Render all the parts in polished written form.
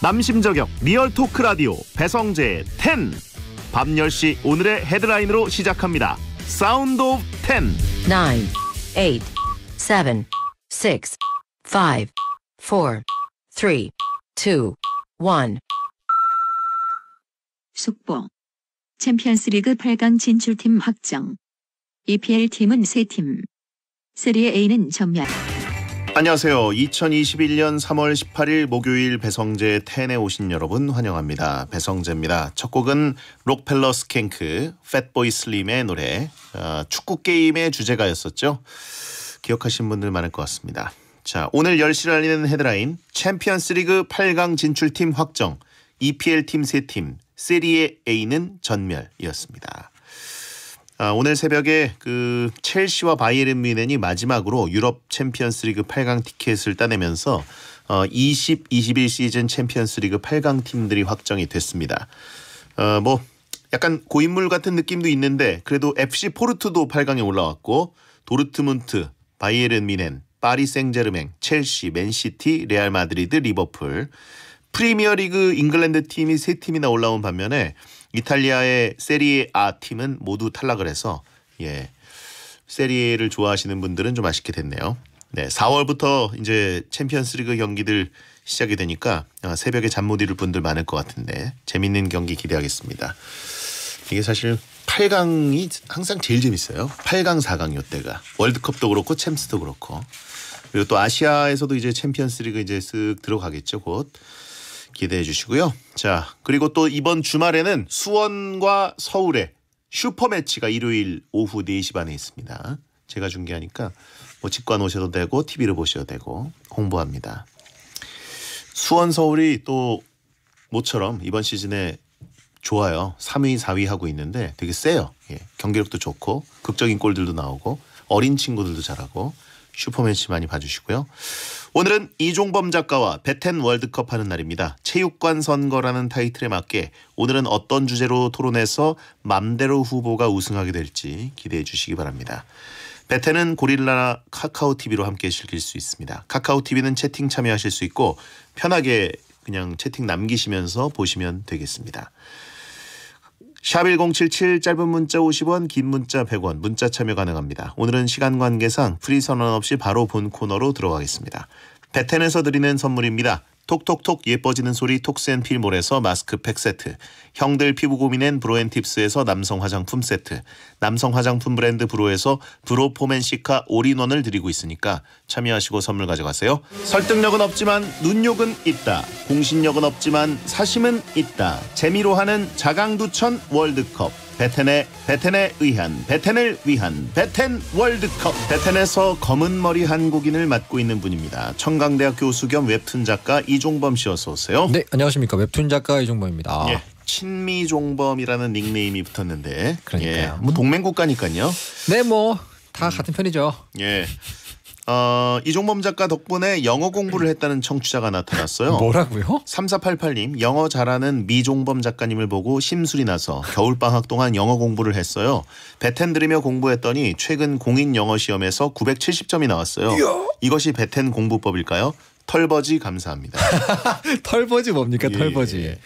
남심저격 리얼 토크 라디오 배성재 10. 밤 10시 오늘의 헤드라인으로 시작합니다. 사운드 오브 10. 9, 8, 7, 6, 5, 4, 3, 2, 1. 속보. 챔피언스리그 8강 진출팀 확정. EPL팀은 3팀. 세리에-A는 전멸. 안녕하세요. 2021년 3월 18일 목요일 배성재 10에 오신 여러분 환영합니다. 배성재입니다. 첫 곡은 록펠러 스캔크 팻보이 슬림의 노래, 축구 게임의 주제가였었죠. 기억하신 분들 많을 것 같습니다. 자, 오늘 10시를 알리는 헤드라인, 챔피언스리그 8강 진출팀 확정, EPL팀 3팀, 세리에-A는 전멸이었습니다. 오늘 새벽에 첼시와 바이에른 뮌헨이 마지막으로 유럽 챔피언스리그 8강 티켓을 따내면서 20-21 시즌 챔피언스리그 8강 팀들이 확정이 됐습니다. 뭐 약간 고인물 같은 느낌도 있는데 그래도 FC 포르투도 8강에 올라왔고 도르트문트, 바이에른 뮌헨, 파리 생제르맹, 첼시, 맨시티, 레알 마드리드, 리버풀, 프리미어리그 잉글랜드 팀이 3팀이나 올라온 반면에 이탈리아의 세리에-A 팀은 모두 탈락을 해서 세리에를 좋아하시는 분들은 좀 아쉽게 됐네요. 네, 4월부터 이제 챔피언스리그 경기들 시작이 되니까 새벽에 잠 못 이룰 분들 많을 것 같은데 재밌는 경기 기대하겠습니다. 이게 사실 8강이 항상 제일 재밌어요. 8강, 4강 이때가 월드컵도 그렇고 챔스도 그렇고 그리고 또 아시아에서도 이제 챔피언스리그 이제 쓱 들어가겠죠. 곧. 기대해 주시고요. 자, 그리고 또 이번 주말에는 수원과 서울의 슈퍼매치가 일요일 오후 4시 반에 있습니다. 제가 중계하니까 뭐 직관 오셔도 되고 TV로 보셔도 되고 홍보합니다. 수원 서울이 또 모처럼 이번 시즌에 좋아요. 3위, 4위 하고 있는데 되게 세요. 경기력도 좋고 극적인 골들도 나오고 어린 친구들도 잘하고 슈퍼매치 많이 봐주시고요. 오늘은 이종범 작가와 배텐 월드컵 하는 날입니다. 체육관 선거라는 타이틀에 맞게 오늘은 어떤 주제로 토론해서 맘대로 후보가 우승하게 될지 기대해 주시기 바랍니다. 배텐은 고릴라 카카오TV로 함께 즐길 수 있습니다. 카카오TV는 채팅 참여하실 수 있고 편하게 그냥 채팅 남기시면서 보시면 되겠습니다. 샵1077 짧은 문자 50원, 긴 문자 100원, 문자 참여 가능합니다. 오늘은 시간 관계상 프리 선언 없이 바로 본 코너로 들어가겠습니다. 배텐에서 드리는 선물입니다. 톡톡톡 예뻐지는 소리 톡스앤필몰에서 마스크팩 세트, 형들 피부 고민엔 브로앤팁스에서 남성 화장품 세트, 남성 화장품 브랜드 브로에서 브로 포맨시카 올인원을 드리고 있으니까 참여하시고 선물 가져가세요. 설득력은 없지만 눈욕은 있다. 공신력은 없지만 사심은 있다. 재미로 하는 자강두천 월드컵. 배텐을 위한 배텐 월드컵. 배텐에서 검은 머리 한국인을 맡고 있는 분입니다. 청강대학 교수 겸 웹툰 작가 이종범 씨 어서 오세요. 네, 안녕하십니까. 웹툰 작가 이종범입니다. 친미종범이라는 닉네임이 붙었는데 그러니까요. 뭐 동맹국가니까요. 네, 뭐 다 같은 편이죠. 이종범 작가 덕분에 영어 공부를 했다는 청취자가 나타났어요. 뭐라고요? 3488님, 영어 잘하는 미종범 작가님을 보고 심술이 나서 겨울방학 동안 영어 공부를 했어요. 배텐 들으며 공부했더니 최근 공인 영어 시험에서 970점이 나왔어요. 이것이 배텐 공부법일까요? 털버지 감사합니다. 털버지 뭡니까? 털버지.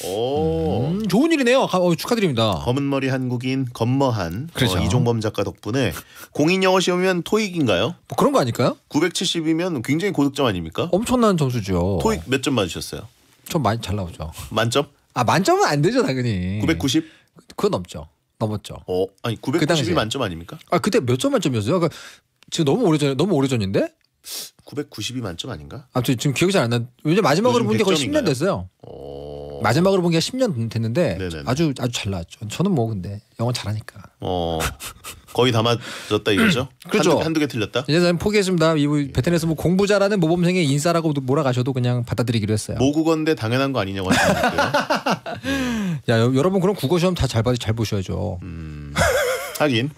오, 좋은 일이네요. 축하드립니다. 검은 머리 한국인 검머한 그렇죠. 이종범 작가 덕분에 공인 영어 시험이면 토익인가요? 뭐 그런 거 아닐까요? 970이면 굉장히 고득점 아닙니까? 엄청난 점수죠. 토익 몇 점 맞으셨어요? 좀 많이 잘 나오죠. 만점? 만점은 안 되죠, 당연히. 990? 그거 넘죠. 넘었죠. 아니 990이 만점 아닙니까? 그때 몇 점 만점이었어요? 지금 너무 오래전인데? 990이 만점 아닌가? 지금 기억이 잘 안 나. 왜냐면 마지막으로 본 게 거의 10년 됐어요. 마지막으로 본 게 10년 됐는데 네네네. 아주 잘 나왔죠. 저는 뭐 근데 영어 잘하니까. 거의 다 맞았다 이거죠? 그렇죠. 한두 개 틀렸다? 이제 저는 포기했습니다. 배텐에서 뭐 공부 잘하는 모범생의 인싸라고 몰아가셔도 그냥 받아들이기로 했어요. 모국어인데 당연한 거 아니냐고 하시는데요. 여러분 그럼 국어 시험 다 잘 보셔야죠. 하긴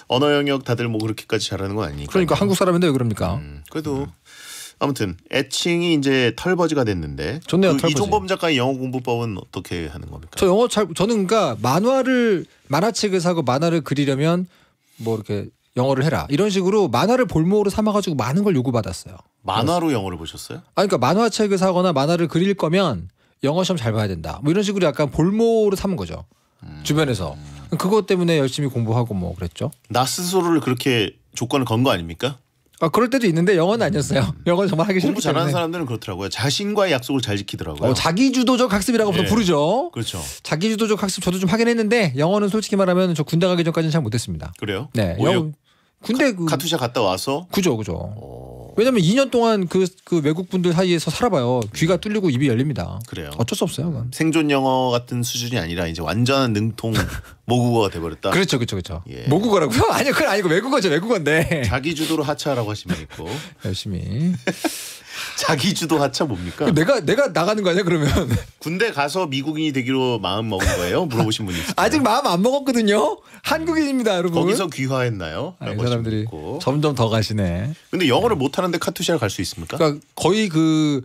언어 영역 다들 뭐 그렇게까지 잘하는 건 아니니까. 그러니까 한국 사람인데 왜 그럽니까? 그래도 아무튼 애칭이 이제 털버지가 됐는데. 좋네요. 털버지. 이종범 작가의 영어 공부법은 어떻게 하는 겁니까? 저 영어 저는 그러니까 만화책을 사고 만화를 그리려면 뭐 이렇게 영어를 해라 이런 식으로 만화를 볼모로 삼아가지고 많은 걸 요구받았어요. 만화로 영어를 보셨어요? 그러니까 만화책을 사거나 만화를 그릴 거면 영어 시험 잘 봐야 된다. 뭐 이런 식으로 약간 볼모로 삼은 거죠. 주변에서. 그것 때문에 열심히 공부하고 뭐 그랬죠. 나 스스로를 그렇게 조건을 건 거 아닙니까? 그럴 때도 있는데 영어는 아니었어요. 영어는 정말 하기 싫기 공부 잘하는 때문에. 사람들은 그렇더라고요. 자신과의 약속을 잘 지키더라고요. 자기주도적 학습이라고 예. 부르죠. 그렇죠. 자기주도적 학습 저도 좀 하긴 했는데 영어는 솔직히 말하면 저 군대 가기 전까지는 잘 못했습니다. 그래요? 네, 오히려 군대 카투샤 갔다 와서 그죠. 왜냐면 2년 동안 그 외국 분들 사이에서 살아봐요. 귀가 뚫리고 입이 열립니다. 그래요. 어쩔 수 없어요. 그건. 생존 영어 같은 수준이 아니라 이제 완전한 능통 모국어가 돼버렸다. 그렇죠. 예. 모국어라고요? 아니요, 그건 아니고 외국어죠. 외국어인데. 자기 주도로 하차라고 하시면 있고. 열심히. 자기 주도 하차 뭡니까? 내가 나가는 거 아니야 그러면? 군대 가서 미국인이 되기로 마음 먹은 거예요? 물어보신 분이 있어요. 아직 마음 안 먹었거든요. 한국인입니다, 여러분. 거기서 귀화했나요? 이 라고 사람들이 있고. 점점 더 가시네. 근데 영어를 못하는데 카투샤를 갈 수 있습니까? 그러니까 거의 그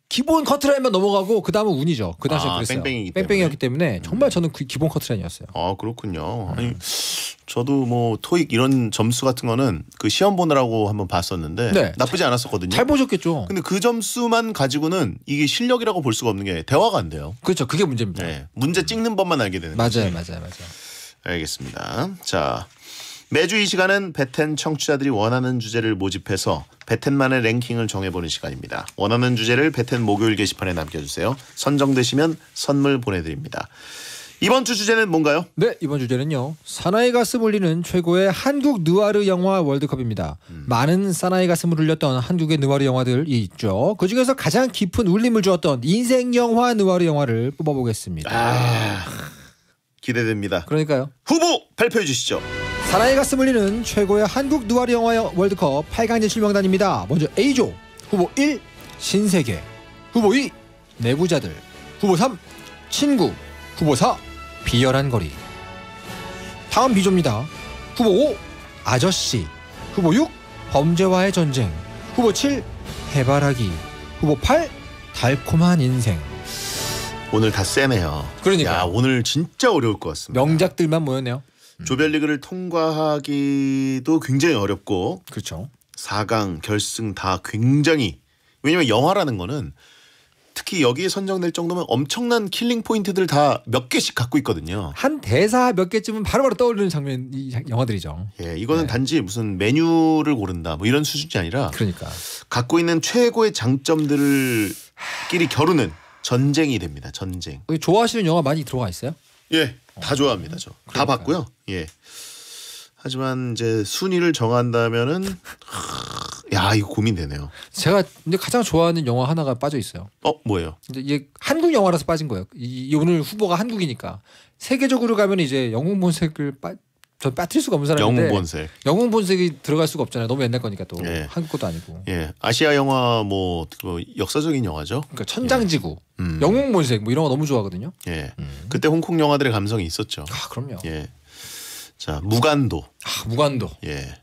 기본 커트라인만 넘어가고 그 다음은 운이죠. 그 당시에 그랬어요. 뺑뺑이기 때문에 정말 저는 그 기본 커트라인이었어요. 그렇군요. 아니, 저도 뭐 토익 이런 점수 같은 거는 그 시험 보느라고 한번 봤었는데 네. 나쁘지 않았었거든요. 잘 보셨겠죠. 근데 그 점수만 가지고는 이게 실력이라고 볼 수가 없는 게 대화가 안 돼요. 그렇죠. 그게 문제입니다. 네. 문제 찍는 법만 알게 되는 거지. 맞아요. 알겠습니다. 자, 매주 이 시간은 베텐 청취자들이 원하는 주제를 모집해서 베텐만의 랭킹을 정해보는 시간입니다. 원하는 주제를 베텐 목요일 게시판에 남겨주세요. 선정되시면 선물 보내드립니다. 이번 주 주제는 뭔가요? 네, 이번 주제는요. 사나이 가슴 울리는 최고의 한국 느와르 영화 월드컵입니다. 많은 사나이 가슴을 울렸던 한국의 느와르 영화들이 있죠. 그중에서 가장 깊은 울림을 주었던 인생 영화 느와르 영화를 뽑아보겠습니다. 기대됩니다. 그러니까요. 후보 발표해 주시죠. 사나이 가슴 울리는 최고의 한국 느와르 영화 월드컵 8강 진출 명단입니다. 먼저 A조 후보 1 신세계, 후보 2 내부자들, 후보 3 친구, 후보 4 비열한 거리. 다음 B조입니다. 후보 5 아저씨, 후보 6 범죄와의 전쟁, 후보 7 해바라기, 후보 8 달콤한 인생. 오늘 다 세네요. 그러니까요. 야, 오늘 진짜 어려울 것 같습니다. 명작들만 모였네요. 조별리그를 통과하기도 굉장히 어렵고 그렇죠. 4강 결승 다 굉장히, 왜냐면 영화라는 거는 특히 여기에 선정될 정도면 엄청난 킬링 포인트들 다 몇 개씩 갖고 있거든요. 한 대사 몇 개쯤은 바로바로 떠오르는 장면 이 영화들이죠. 예, 이거는 네. 단지 무슨 메뉴를 고른다 뭐 이런 수준이 아니라 그러니까 갖고 있는 최고의 장점들끼리 겨루는 전쟁이 됩니다. 전쟁. 좋아하시는 영화 많이 들어가 있어요? 예, 다 좋아합니다. 저 다 봤고요. 예. 하지만 이제 순위를 정한다면은 야, 이거 고민되네요. 제가 근데 가장 좋아하는 영화 하나가 빠져 있어요. 뭐예요? 근데 이게 한국 영화라서 빠진 거예요. 이 오늘 후보가 한국이니까. 세계적으로 가면 이제 영웅 본색을 전 빠뜨릴 수가 없는 사람인데. 영웅 본색. 영웅 본색이 들어갈 수가 없잖아요. 너무 옛날 거니까 또. 예. 한국 것도 아니고. 예, 아시아 영화 뭐 역사적인 영화죠. 그러니까 천장지구, 영웅 본색 뭐 이런 거 너무 좋아하거든요. 예, 그때 홍콩 영화들의 감성이 있었죠. 그럼요. 예, 자 무간도. 무간도. 예,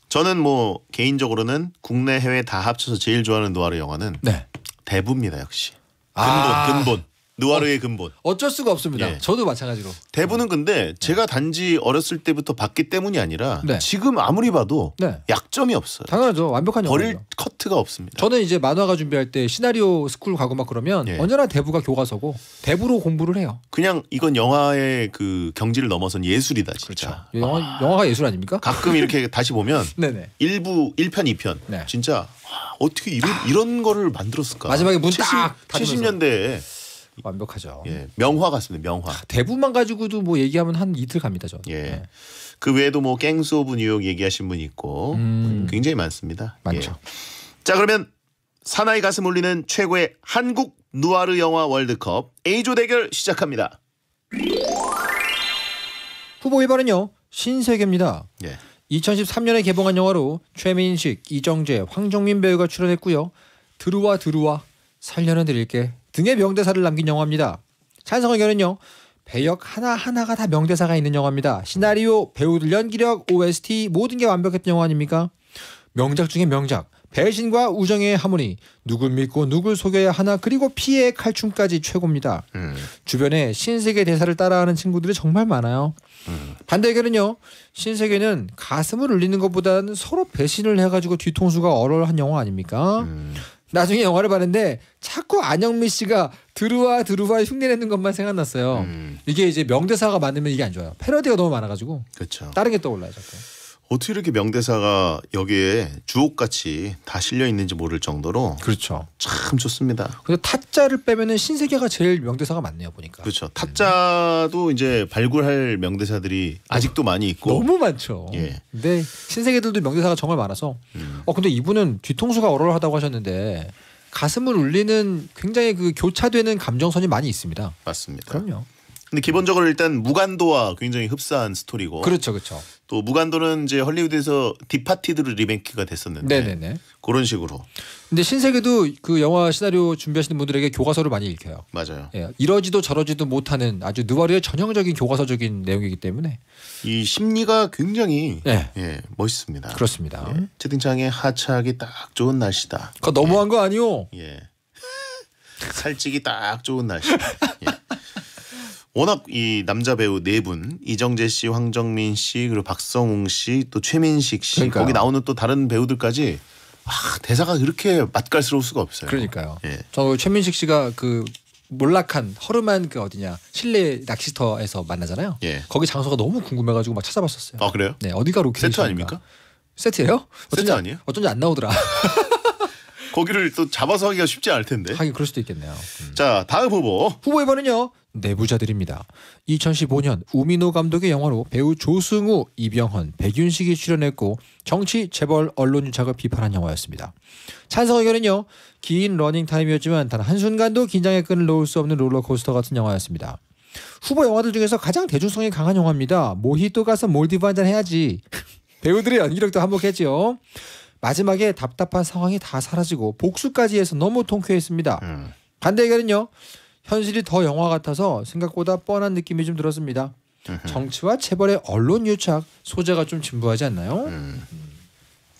저는 뭐 개인적으로는 국내 해외 다 합쳐서 제일 좋아하는 느와르 영화는 네. 대부입니다. 역시 아. 근본 느와르의 근본. 어쩔 수가 없습니다. 예. 저도 마찬가지로. 대부는 근데 제가 단지 어렸을 때부터 봤기 때문이 아니라 네. 지금 아무리 봐도 네. 약점이 없어요. 당연하죠. 완벽한 버릴 영화죠. 커트가 없습니다. 저는 이제 만화가 준비할 때 시나리오 스쿨 가고 막 그러면 예. 언제나 대부가 교과서고 대부로 공부를 해요. 그냥 이건 영화의 그 경지를 넘어선 예술이다 진짜. 영화가 예술 아닙니까? 가끔 이렇게 다시 보면 네네. 1부 1편 2편 네. 진짜 와, 어떻게 이런 거를 만들었을까? 마지막에 문 딱 70년대에 완벽하죠. 예, 명화 같습니다. 명화. 대부만 가지고도 뭐 얘기하면 한 이틀 갑니다. 저. 예. 네. 그 외에도 뭐 갱스 오브 뉴욕 얘기하신 분이 있고 굉장히 많습니다. 많죠. 예. 자, 그러면 사나이 가슴 울리는 최고의 한국 누아르 영화 월드컵 A조 대결 시작합니다. 후보 1번은요. 신세계입니다. 예. 2013년에 개봉한 영화로 최민식, 이정재, 황정민 배우가 출연했고요. 들어와 살려는 드릴게 등의 명대사를 남긴 영화입니다. 찬성 의견은요. 배역 하나하나가 다 명대사가 있는 영화입니다. 시나리오, 배우들 연기력, OST 모든 게 완벽했던 영화 아닙니까? 명작 중에 명작. 배신과 우정의 하모니, 누굴 믿고 누굴 속여야 하나, 그리고 피해의 칼춤까지 최고입니다. 주변에 신세계 대사를 따라하는 친구들이 정말 많아요. 반대 의견은요. 신세계는 가슴을 울리는 것보다는 서로 배신을 해가지고 뒤통수가 얼얼한 영화 아닙니까? 나중에 영화를 봤는데 자꾸 안영미 씨가 드루와 흉내내는 것만 생각났어요. 이게 이제 명대사가 많으면 이게 안 좋아요. 패러디가 너무 많아가지고 그렇죠. 다른 게 떠올라요 자꾸. 어떻게 이렇게 명대사가 여기에 주옥같이 다 실려 있는지 모를 정도로 그렇죠. 참 좋습니다. 근데 타짜를 빼면은 신세계가 제일 명대사가 많네요 보니까. 그렇죠. 타짜도 이제 발굴할 명대사들이 아직도 많이 있고 너무 많죠. 예. 근데 신세계들도 명대사가 정말 많아서. 근데 이분은 뒤통수가 얼얼하다고 하셨는데 가슴을 울리는 굉장히 그 교차되는 감정선이 많이 있습니다. 맞습니다. 그럼요. 근데 기본적으로 일단 무간도와 굉장히 흡사한 스토리고 그렇죠, 그렇죠. 또 무간도는 이제 헐리우드에서 디파티드로 리메이크가 됐었는데 네네네. 그런 식으로 근데 신세계도 그 영화 시나리오 준비하시는 분들에게 교과서를 많이 읽혀요. 맞아요. 예, 이러지도 저러지도 못하는 아주 느와르의 전형적인 교과서적인 내용이기 때문에 이 심리가 굉장히 예. 예, 멋있습니다. 그렇습니다. 예. 채팅창에 하차하기 딱 좋은 날씨다. 그거 너무한 거 아니요? 예. 살찌기 딱 좋은 날씨. 예. 워낙 이 남자 배우 네 분, 이정재 씨, 황정민 씨, 그리고 박성웅 씨, 또 최민식 씨, 그러니까요. 거기 나오는 또 다른 배우들까지 대사가 그렇게 맛깔스러울 수가 없어요. 그러니까요. 예. 저 최민식 씨가 그 몰락한 허름한 그 어디냐 실내 낚시터에서 만나잖아요. 예. 거기 장소가 너무 궁금해가지고 막 찾아봤었어요. 아 그래요? 네, 어디가 로케이션인가? 세트 아닙니까? 세트예요? 세트 아니에요? 어쩐지 안 나오더라. 거기를 또 잡아서 하기가 쉽지 않을 텐데. 하긴 그럴 수도 있겠네요. 자 다음 후보. 후보 1번은요. 내부자들입니다. 2015년 우민호 감독의 영화로 배우 조승우, 이병헌, 백윤식이 출연했고 정치, 재벌, 언론 유착을 비판한 영화였습니다. 찬성 의견은요. 긴 러닝타임이었지만 단 한순간도 긴장의 끈을 놓을 수 없는 롤러코스터 같은 영화였습니다. 후보 영화들 중에서 가장 대중성이 강한 영화입니다. 모히또 가서 몰디브 한잔 해야지. 배우들의 연기력도 한몫했지요. 마지막에 답답한 상황이 다 사라지고 복수까지 해서 너무 통쾌했습니다. 반대 의견은요. 현실이 더 영화 같아서 생각보다 뻔한 느낌이 좀 들었습니다. 정치와 재벌의 언론 유착 소재가 좀 진부하지 않나요?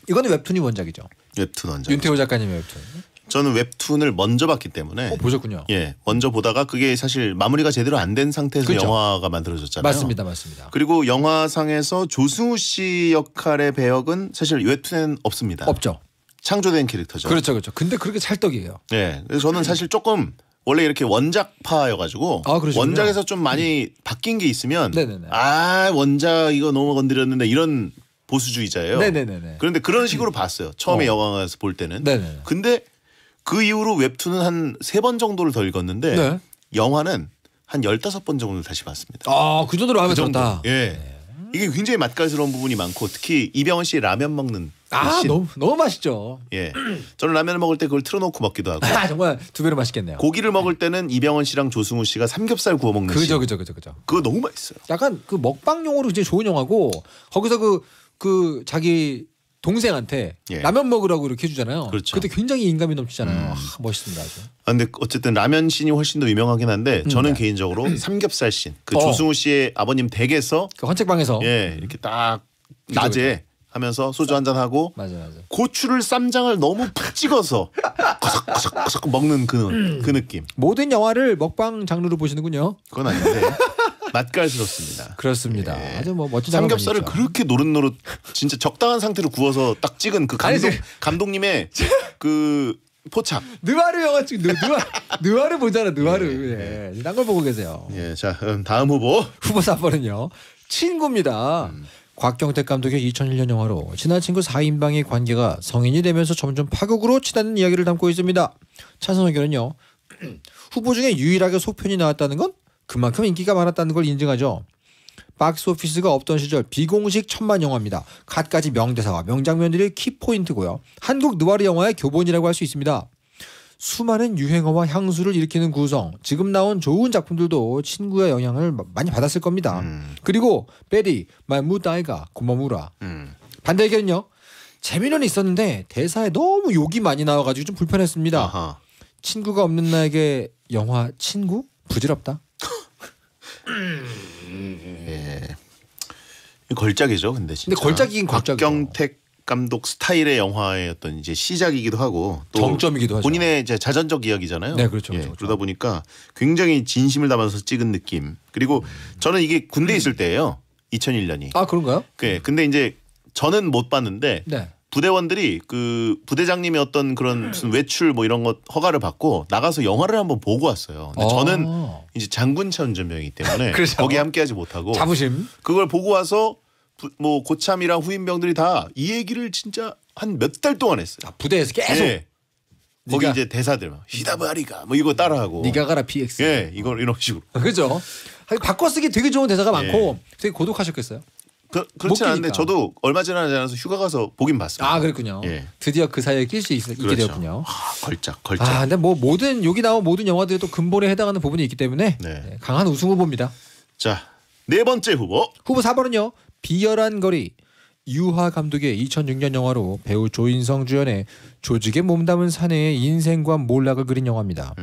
이거는 웹툰이 원작이죠. 웹툰 원작. 윤태호 작가님의 웹툰. 저는 웹툰을 먼저 봤기 때문에 보셨군요. 예, 먼저 보다가 그게 사실 마무리가 제대로 안 된 상태에서 그렇죠. 영화가 만들어졌잖아요. 맞습니다, 맞습니다. 그리고 영화상에서 조승우 씨 역할의 배역은 사실 웹툰엔 없습니다. 없죠. 창조된 캐릭터죠. 그렇죠, 그렇죠. 근데 그렇게 찰떡이에요. 예, 그래서 저는 사실 조금 원래 이렇게 원작파여가지고 아, 그러시군요. 원작에서 좀 많이 바뀐 게 있으면 네네네. 아 원작 이거 너무 건드렸는데 이런 보수주의자예요. 네네네. 그런데 그런 식으로 봤어요. 처음에 영화관에서 볼 때는. 네네. 근데 그 이후로 웹툰은 한 3번 정도를 더 읽었는데 네. 영화는 한 15번 정도를 다시 봤습니다. 아, 그 정도로 마음에 그 정도. 들었다. 예. 이게 굉장히 맛깔스러운 부분이 많고 특히 이병헌 씨의 라면 먹는 아, 씬. 너무 맛있죠. 예. 저는 라면을 먹을 때 그걸 틀어놓고 먹기도 하고 아, 정말 두 배로 맛있겠네요. 고기를 먹을 때는 이병헌 씨랑 조승우 씨가 삼겹살 구워 먹는 씬. 그죠. 그거 너무 맛있어요. 약간 그 먹방용으로 굉장히 좋은 영화고 거기서 그 자기 동생한테 예. 라면 먹으라고 이렇게 해주잖아요. 그렇죠. 그때 굉장히 인감이 넘치잖아요. 멋있습니다 아주. 아, 근데 어쨌든 라면 씬이 훨씬 더 유명하긴 한데 저는 네. 개인적으로 삼겹살 씬. 그 어. 조승우 씨의 아버님 댁에서 그 헌책방에서 예 이렇게 딱 낮에 하면서 소주 한잔 하고 맞아. 고추를 쌈장을 너무 푹 찍어서 거석거석 먹는 그 느낌. 모든 영화를 먹방 장르로 보시는군요. 그건 아닌데 맛깔스럽습니다. 그렇습니다. 예. 아주 뭐 멋진 장면 삼겹살을 많이 있죠. 그렇게 노릇노릇 진짜 적당한 상태로 구워서 딱 찍은 그 감독님의 그 포착. 느와르 영화 찍 느와르 보잖아. 느와르. 예. 딴 걸 보고 계세요. 예, 자 다음 후보. 후보 4번은요. 친구입니다. 곽경택 감독의 2001년 영화로 친한 친구 4인방의 관계가 성인이 되면서 점점 파국으로 치닫는 이야기를 담고 있습니다. 찬성 의견은요. 후보 중에 유일하게 속편이 나왔다는 건 그만큼 인기가 많았다는 걸 인증하죠. 박스오피스가 없던 시절 비공식 천만 영화입니다. 갖가지 명대사와 명장면들이 키포인트고요. 한국 느와르 영화의 교본이라고 할 수 있습니다. 수많은 유행어와 향수를 일으키는 구성, 지금 나온 좋은 작품들도 친구의 영향을 많이 받았을 겁니다. 그리고 베리, 마무다이가 고마무라. 반대 의견은요. 재미는 있었는데 대사에 너무 욕이 많이 나와가지고 좀 불편했습니다. 아하. 친구가 없는 나에게 영화 친구? 부질없다. 예. 걸작이죠, 근데 진짜. 근데 걸작이긴 걸작이죠. 박경택 감독 스타일의 영화의 어떤 이제 시작이기도 하고 또 정점이기도 하죠. 본인의 이제 자전적 이야기잖아요. 네, 그렇죠, 예, 그렇죠. 그러다 보니까 굉장히 진심을 담아서 찍은 느낌. 그리고 저는 이게 군대에 있을 때예요. 2001년이. 아 그런가요? 근데 이제 저는 못 봤는데 네. 부대원들이 그 부대장님의 어떤 그런 무슨 외출 뭐 이런 것 허가를 받고 나가서 영화를 한번 보고 왔어요. 근데 저는 이제 장군차 운전병이기 때문에 그렇죠. 거기에 함께하지 못하고 자부심. 그걸 보고 와서 뭐 고참이랑 후임병들이 다 이 얘기를 진짜 한 몇 달 동안 했어요. 부대에서 계속. 예. 거기 네가- 이제 대사들 막 히다바리가 뭐 이거 따라하고. 네가 가라 PX. 예, 이걸 이런 식으로. 그죠? 바꿔쓰기 되게 좋은 대사가 예. 많고 되게 고독하셨겠어요. 그렇지 않은데 끼니까. 저도 얼마 전에 하지 않아서 휴가 가서 보긴 봤습니다. 아 그랬군요. 예. 드디어 그 사이에 낄 수 있게 그렇죠. 되었군요. 걸작. 아 근데 뭐 모든 여기 나온 모든 영화들이 또 근본에 해당하는 부분이 있기 때문에 네. 강한 우승 후보입니다. 자, 네 번째 후보. 후보 4번은요. 비열한 거리. 유하 감독의 2006년 영화로 배우 조인성 주연의 조직에 몸담은 사내의 인생과 몰락을 그린 영화입니다.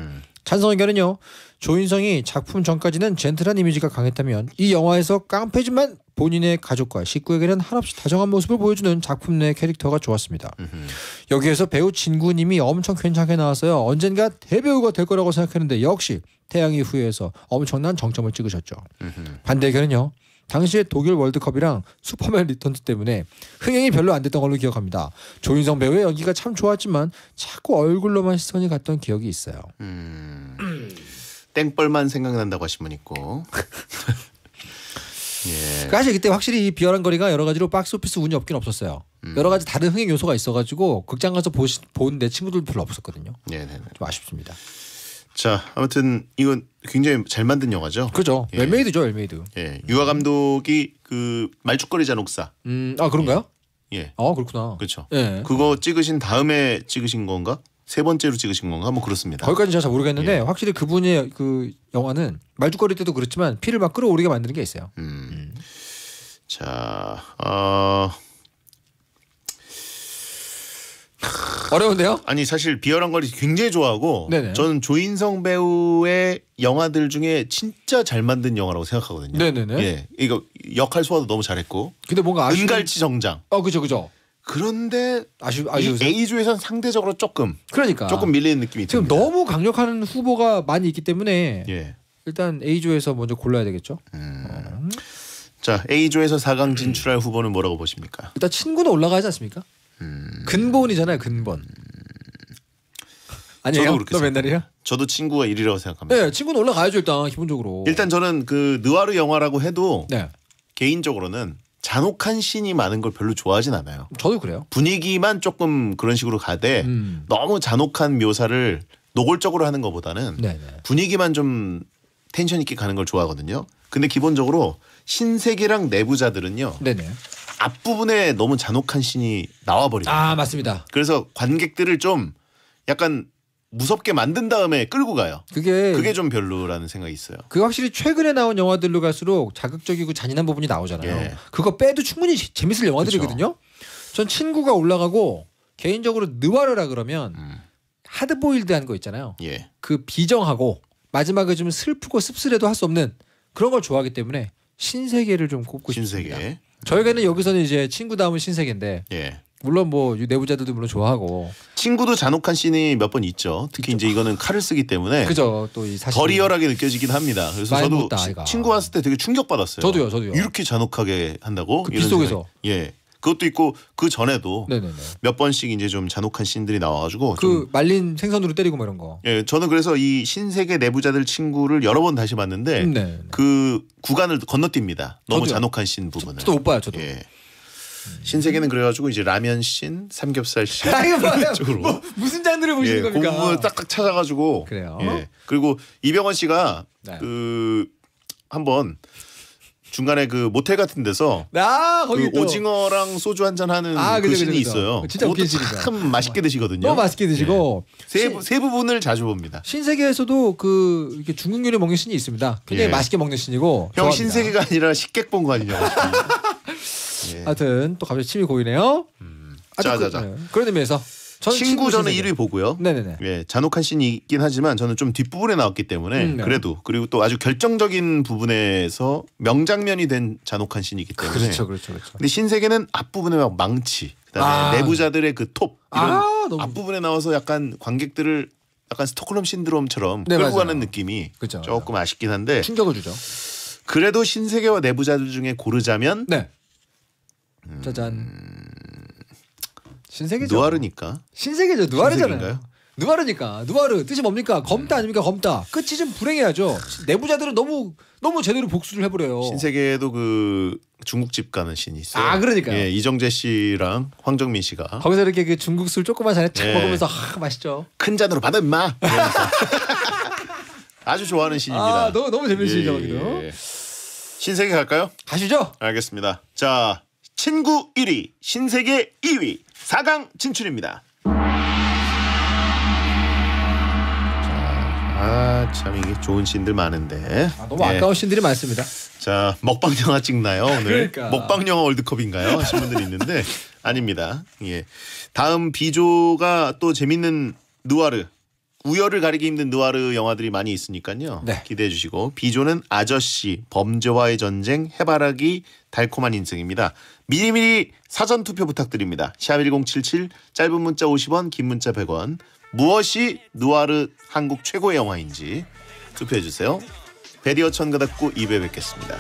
찬성 의견은요. 조인성이 작품 전까지는 젠틀한 이미지가 강했다면 이 영화에서 깡패지만 본인의 가족과 식구에게는 한없이 다정한 모습을 보여주는 작품 내 캐릭터가 좋았습니다. 여기에서 배우 진구님이 엄청 괜찮게 나왔어요. 언젠가 대배우가 될 거라고 생각했는데 역시 태양의 후예에서 엄청난 정점을 찍으셨죠. 반대 의견은요. 당시에 독일 월드컵이랑 슈퍼맨 리턴즈 때문에 흥행이 별로 안 됐던 걸로 기억합니다. 조인성 배우의 연기가 참 좋았지만 자꾸 얼굴로만 시선이 갔던 기억이 있어요. 땡벌만 생각난다고 하신 분 있고. 예. 사실 그때 확실히 이 비열한 거리가 여러 가지로 박스오피스 운이 없긴 없었어요. 여러 가지 다른 흥행 요소가 있어가지고 극장 가서 본 내 친구들도 별로 없었거든요. 네. 좀 아쉽습니다. 자, 아무튼 이건 굉장히 잘 만든 영화죠. 그죠? 예. 웰메이드죠, 웰메이드. 예. 유아 감독이 그 말죽거리 잔혹사. 아 그런가요? 예. 그렇구나. 그렇죠. 예. 그거 찍으신 다음에 찍으신 건가? 세 번째로 찍으신 건가? 뭐 그렇습니다. 거기까지 제가 잘 모르겠는데 예. 확실히 그분의 그 영화는 말죽거리 때도 그렇지만 피를 막 끌어오르게 만드는 게 있어요. 자, 어려운데요? 아니 사실 비열한 거리 굉장히 좋아하고 네네. 저는 조인성 배우의 영화들 중에 진짜 잘 만든 영화라고 생각하거든요. 네네네. 예, 이거 역할 소화도 너무 잘했고 근데 뭔가 아쉬운. 은갈치 정장. 그죠. 그런데 아쉬우세요? 이 A조에서는 상대적으로 조금 그러니까 밀리는 느낌이 지금 듭니다. 너무 강력한 후보가 많이 있기 때문에 예. 일단 A조에서 먼저 골라야 되겠죠. 자, A조에서 4강 진출할 후보는 뭐라고 보십니까? 일단 친구는 올라가지 않습니까? 근본이잖아요, 근본. 아니에요? 저도 그렇게 너 맨날이야? 저도 친구가 1위라고 생각합니다. 네, 친구는 올라가야죠 일단 기본적으로. 일단 저는 그 느와르 영화라고 해도 네, 개인적으로는 잔혹한 씬이 많은 걸 별로 좋아하진 않아요. 저도 그래요. 분위기만 조금 그런 식으로 가되 너무 잔혹한 묘사를 노골적으로 하는 것보다는 네네. 분위기만 좀 텐션 있게 가는 걸 좋아하거든요. 근데 기본적으로 신세계랑 내부자들은요. 네네. 앞부분에 너무 잔혹한 씬이 나와버려요. 맞습니다. 그래서 관객들을 좀 약간 무섭게 만든 다음에 끌고 가요. 그게 좀 별로라는 생각이 있어요. 그 확실히 최근에 나온 영화들로 갈수록 자극적이고 잔인한 부분이 나오잖아요. 예. 그거 빼도 충분히 재밌을 영화들이거든요. 전 친구가 올라가고 개인적으로 느와르라 그러면 하드보일드한 거 있잖아요. 예. 그 비정하고 마지막에 좀 슬프고 씁쓸해도 할 수 없는 그런 걸 좋아하기 때문에 신세계를 좀 꼽고 싶습니다. 신세계. 저희가는 여기서는 이제 친구 다음은 신세계인데 예. 물론 뭐 내부자들도 물론 좋아하고 친구도 잔혹한 씬이 몇 번 있죠. 특히 이제 이거는 칼을 쓰기 때문에 그죠 또 이 사실 더 리얼하게 느껴지긴 합니다. 그래서 많이 저도 먹었다, 아이가. 친구 왔을 때 되게 충격받았어요. 저도요. 이렇게 잔혹하게 한다고? 그 이런 빗속에서. 생각이. 예. 그것도 있고 그 전에도 네네네 몇 번씩 이제 좀 잔혹한 씬들이 나와가지고 그 좀 말린 생선으로 때리고 뭐 이런 거. 예, 저는 그래서 이 신세계 내부자들 친구를 여러 번 다시 봤는데 네. 그 구간을 건너뜁니다. 너무 저도요. 잔혹한 씬 부분을. 저도 못 봐요 저도. 예. 신세계는 그래가지고 이제 라면 씬, 삼겹살 씬 이거 뭐예요? 쪽으로. 뭐, 무슨 장르를 보시는 예, 그 겁니까? 부분을 딱딱 찾아가지고. 그래요? 예. 그리고 이병헌 씨가 네. 그 한번 중간에 그 모텔 같은 데서 거기 그 또 오징어랑 소주 한잔 하는 그 그죠, 씬이 그죠. 있어요. 진짜 그것도 웃긴 씬이죠. 참 맛있게 드시거든요. 너무 맛있게 드시고 예. 세 부분을 자주 봅니다. 신세계에서도 그 이렇게 중국 요리 먹는 씬이 있습니다. 굉장히 예. 맛있게 먹는 씬이고. 형 좋아합니다. 신세계가 아니라 식객 본 거 아니냐고. 예. 하여튼 또 갑자기 침이 고이네요. 자자자. 그런 의미에서 친구 저는 신세계. 1위 보고요. 네네네. 예, 잔혹한 씬이 있긴 하지만 저는 좀 뒷부분에 나왔기 때문에 네. 그래도 그리고 또 아주 결정적인 부분에서 명장면이 된 잔혹한 씬이기 때문에 그렇죠. 근데 신세계는 앞부분에 막 망치 그다음에 내부자들의 그 톱 이런 너무 앞부분에 나와서 약간 관객들을 약간 스톡홀름 신드롬처럼 네, 끌고 맞아요. 가는 느낌이 그쵸, 조금 아쉽긴 한데 충격을 주죠. 그래도 신세계와 내부자들 중에 고르자면 네. 짜잔. 신세계죠. 누아르니까 신세계죠. 누아르잖아요. 신세계인가요? 누아르니까. 누아르 뜻이 뭡니까? 검다 아닙니까? 검다. 끝이 좀 불행해야죠. 내부자들은 너무 제대로 복수를 해버려요. 신세계도 그 중국집 가는 씬이 있어요. 아, 그러니까요. 예, 이정재 씨랑 황정민 씨가 거기서 이렇게 그 중국 술 조그만 잔에 착 네. 먹으면서 맛있죠. 큰 잔으로 받아 임마. 이러면서. 아주 좋아하는 씬입니다. 너무 재밌는 씬이죠, 거기도. 신세계 갈까요? 가시죠. 알겠습니다. 자, 친구 1위, 신세계 2위, 4강 진출입니다. 참 이게 좋은 씬들 많은데. 너무 아까운 씬들이 많습니다. 자, 먹방 영화 찍나요 오늘? 그러니까. 먹방 영화 월드컵인가요? 하신 분들이 있는데 아닙니다. 예, 다음 B조가 또 재밌는 누아르, 우열을 가리기 힘든 누아르 영화들이 많이 있으니까요. 네. 기대해 주시고 B조는 아저씨, 범죄와의 전쟁, 해바라기, 달콤한 인생입니다. 미리미리 사전 투표 부탁드립니다. 샵1077 짧은 문자 50원, 긴 문자 100원. 무엇이 누아르 한국 최고의 영화인지 투표해 주세요. 베리어 천가닥구 2배 뵙겠습니다.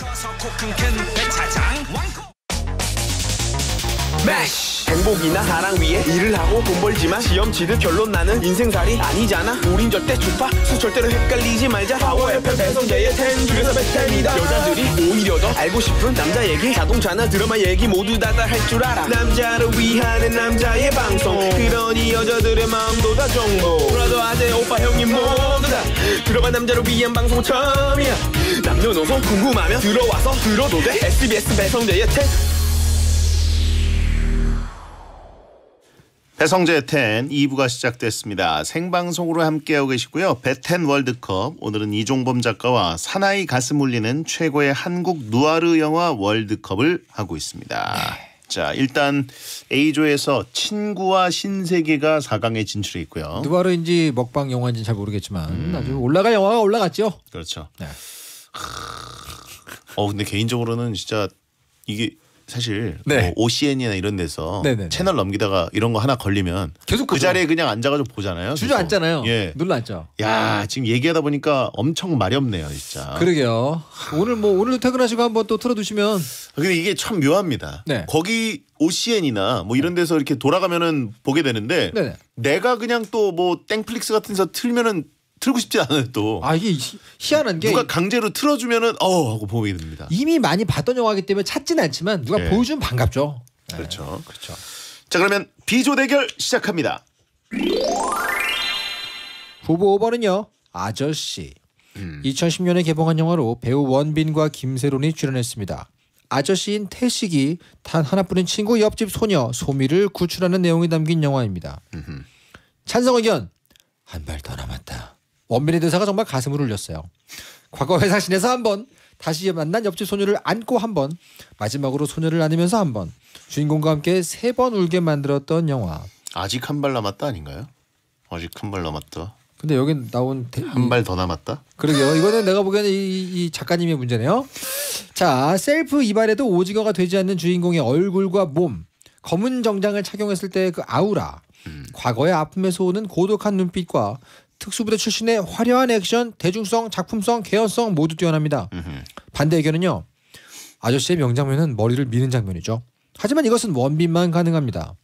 행복이나 사랑 위해 일을 하고 돈 벌지만 시험 치듯 결론 나는 인생살이 아니잖아. 우린 절대 주파수 절대로 헷갈리지 말자. 파워 FM 배성재의 10 중에서 베텐이다. 여자들이 오히려 더 알고 싶은 남자 얘기, 자동차나 드라마 얘기 모두 다 할 줄 알아. 남자를 위하는 남자의 방송, 그러니 여자들의 마음도 다 정보. 브라더 아재 오빠 형님 모두 다 들어봐. 남자를 위한 방송 처음이야. 남녀노소 궁금하면 들어와서 들어도 돼. SBS 배성재의 10. 배성재 10 2부가 시작됐습니다. 생방송으로 함께하고 계시고요. 배텐 월드컵, 오늘은 이종범 작가와 사나이 가슴 울리는 최고의 한국 누아르 영화 월드컵을 하고 있습니다. 자, 일단 A조에서 친구와 신세계가 4강에 진출해 있고요. 누아르인지 먹방 영화인지 잘 모르겠지만 아주 올라갈 영화가 올라갔죠. 그렇죠. 네. 근데 개인적으로는 진짜 이게 사실 네. 뭐 OCN이나 이런 데서 네네네. 채널 넘기다가 이런 거 하나 걸리면 계속 그 보죠. 자리에 그냥 앉아가지고 보잖아요. 주저앉잖아요. 예. 눌러앉죠. 야, 지금 얘기하다 보니까 엄청 말이 없네요, 진짜. 그러게요. 오늘도 퇴근하시고 한번 또 틀어두시면. 근데 이게 참 묘합니다. 네. 거기 OCN이나 뭐 이런 데서 이렇게 돌아가면은 보게 되는데 네네. 내가 그냥 또 뭐 땡플릭스 같은 데서 틀면은 틀고 싶지 않아요 또. 이게 희한한 게 누가 강제로 틀어주면은 하고 보게 됩니다. 이미 많이 봤던 영화이기 때문에 찾지는 않지만 누가 예. 보여주면 반갑죠. 네. 그렇죠. 그렇죠. 자, 그러면 B조 대결 시작합니다. 후보 5번은요. 아저씨. 2010년에 개봉한 영화로 배우 원빈과 김세론이 출연했습니다. 아저씨인 태식이 단 하나뿐인 친구 옆집 소녀 소미를 구출하는 내용이 담긴 영화입니다. 찬성 의견 한 발 더 남았다. 원빈의 대사가 정말 가슴을 울렸어요. 과거 회사신에서 한 번, 다시 만난 옆집 소녀를 안고 한 번, 마지막으로 소녀를 안으면서 한 번, 주인공과 함께 3번 울게 만들었던 영화. 아직 한 발 남았다 아닌가요? 아직 한 발 남았다. 근데 여기 나온 한 발 더 남았다. 그러게요. 이거는 내가 보기에는 이 작가님의 문제네요. 자, 셀프 이발에도 오징어가 되지 않는 주인공의 얼굴과 몸, 검은 정장을 착용했을 때 그 아우라, 과거의 아픔에서 오는 고독한 눈빛과 특수부대 출신의 화려한 액션, 대중성, 작품성, 개연성 모두 뛰어납니다. 반대 의견은요. 아저씨의 명장면은 머리를 미는 장면이죠. 하지만 이것은 원빈만 가능합니다.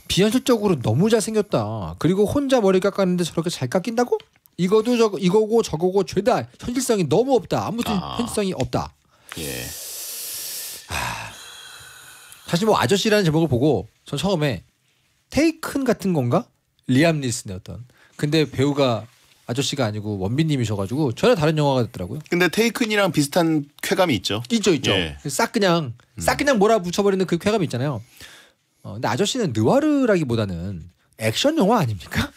비현실적으로 너무 잘생겼다. 그리고 혼자 머리 깎았는데 저렇게 잘 깎인다고? 이거고 저거고 죄다 현실성이 너무 없다. 아무튼 현실성이 없다. 예. 사실 뭐 아저씨라는 제목을 보고 전 처음에 테이큰 같은 건가? 리암 니슨의 어떤. 근데 배우가 아저씨가 아니고 원빈님이셔가지고 전혀 다른 영화가 됐더라고요. 근데 테이큰이랑 비슷한 쾌감이 있죠. 있죠. 예. 싹 그냥 몰아붙여버리는 그 쾌감이 있잖아요. 근데 아저씨는 느와르라기보다는 액션 영화 아닙니까?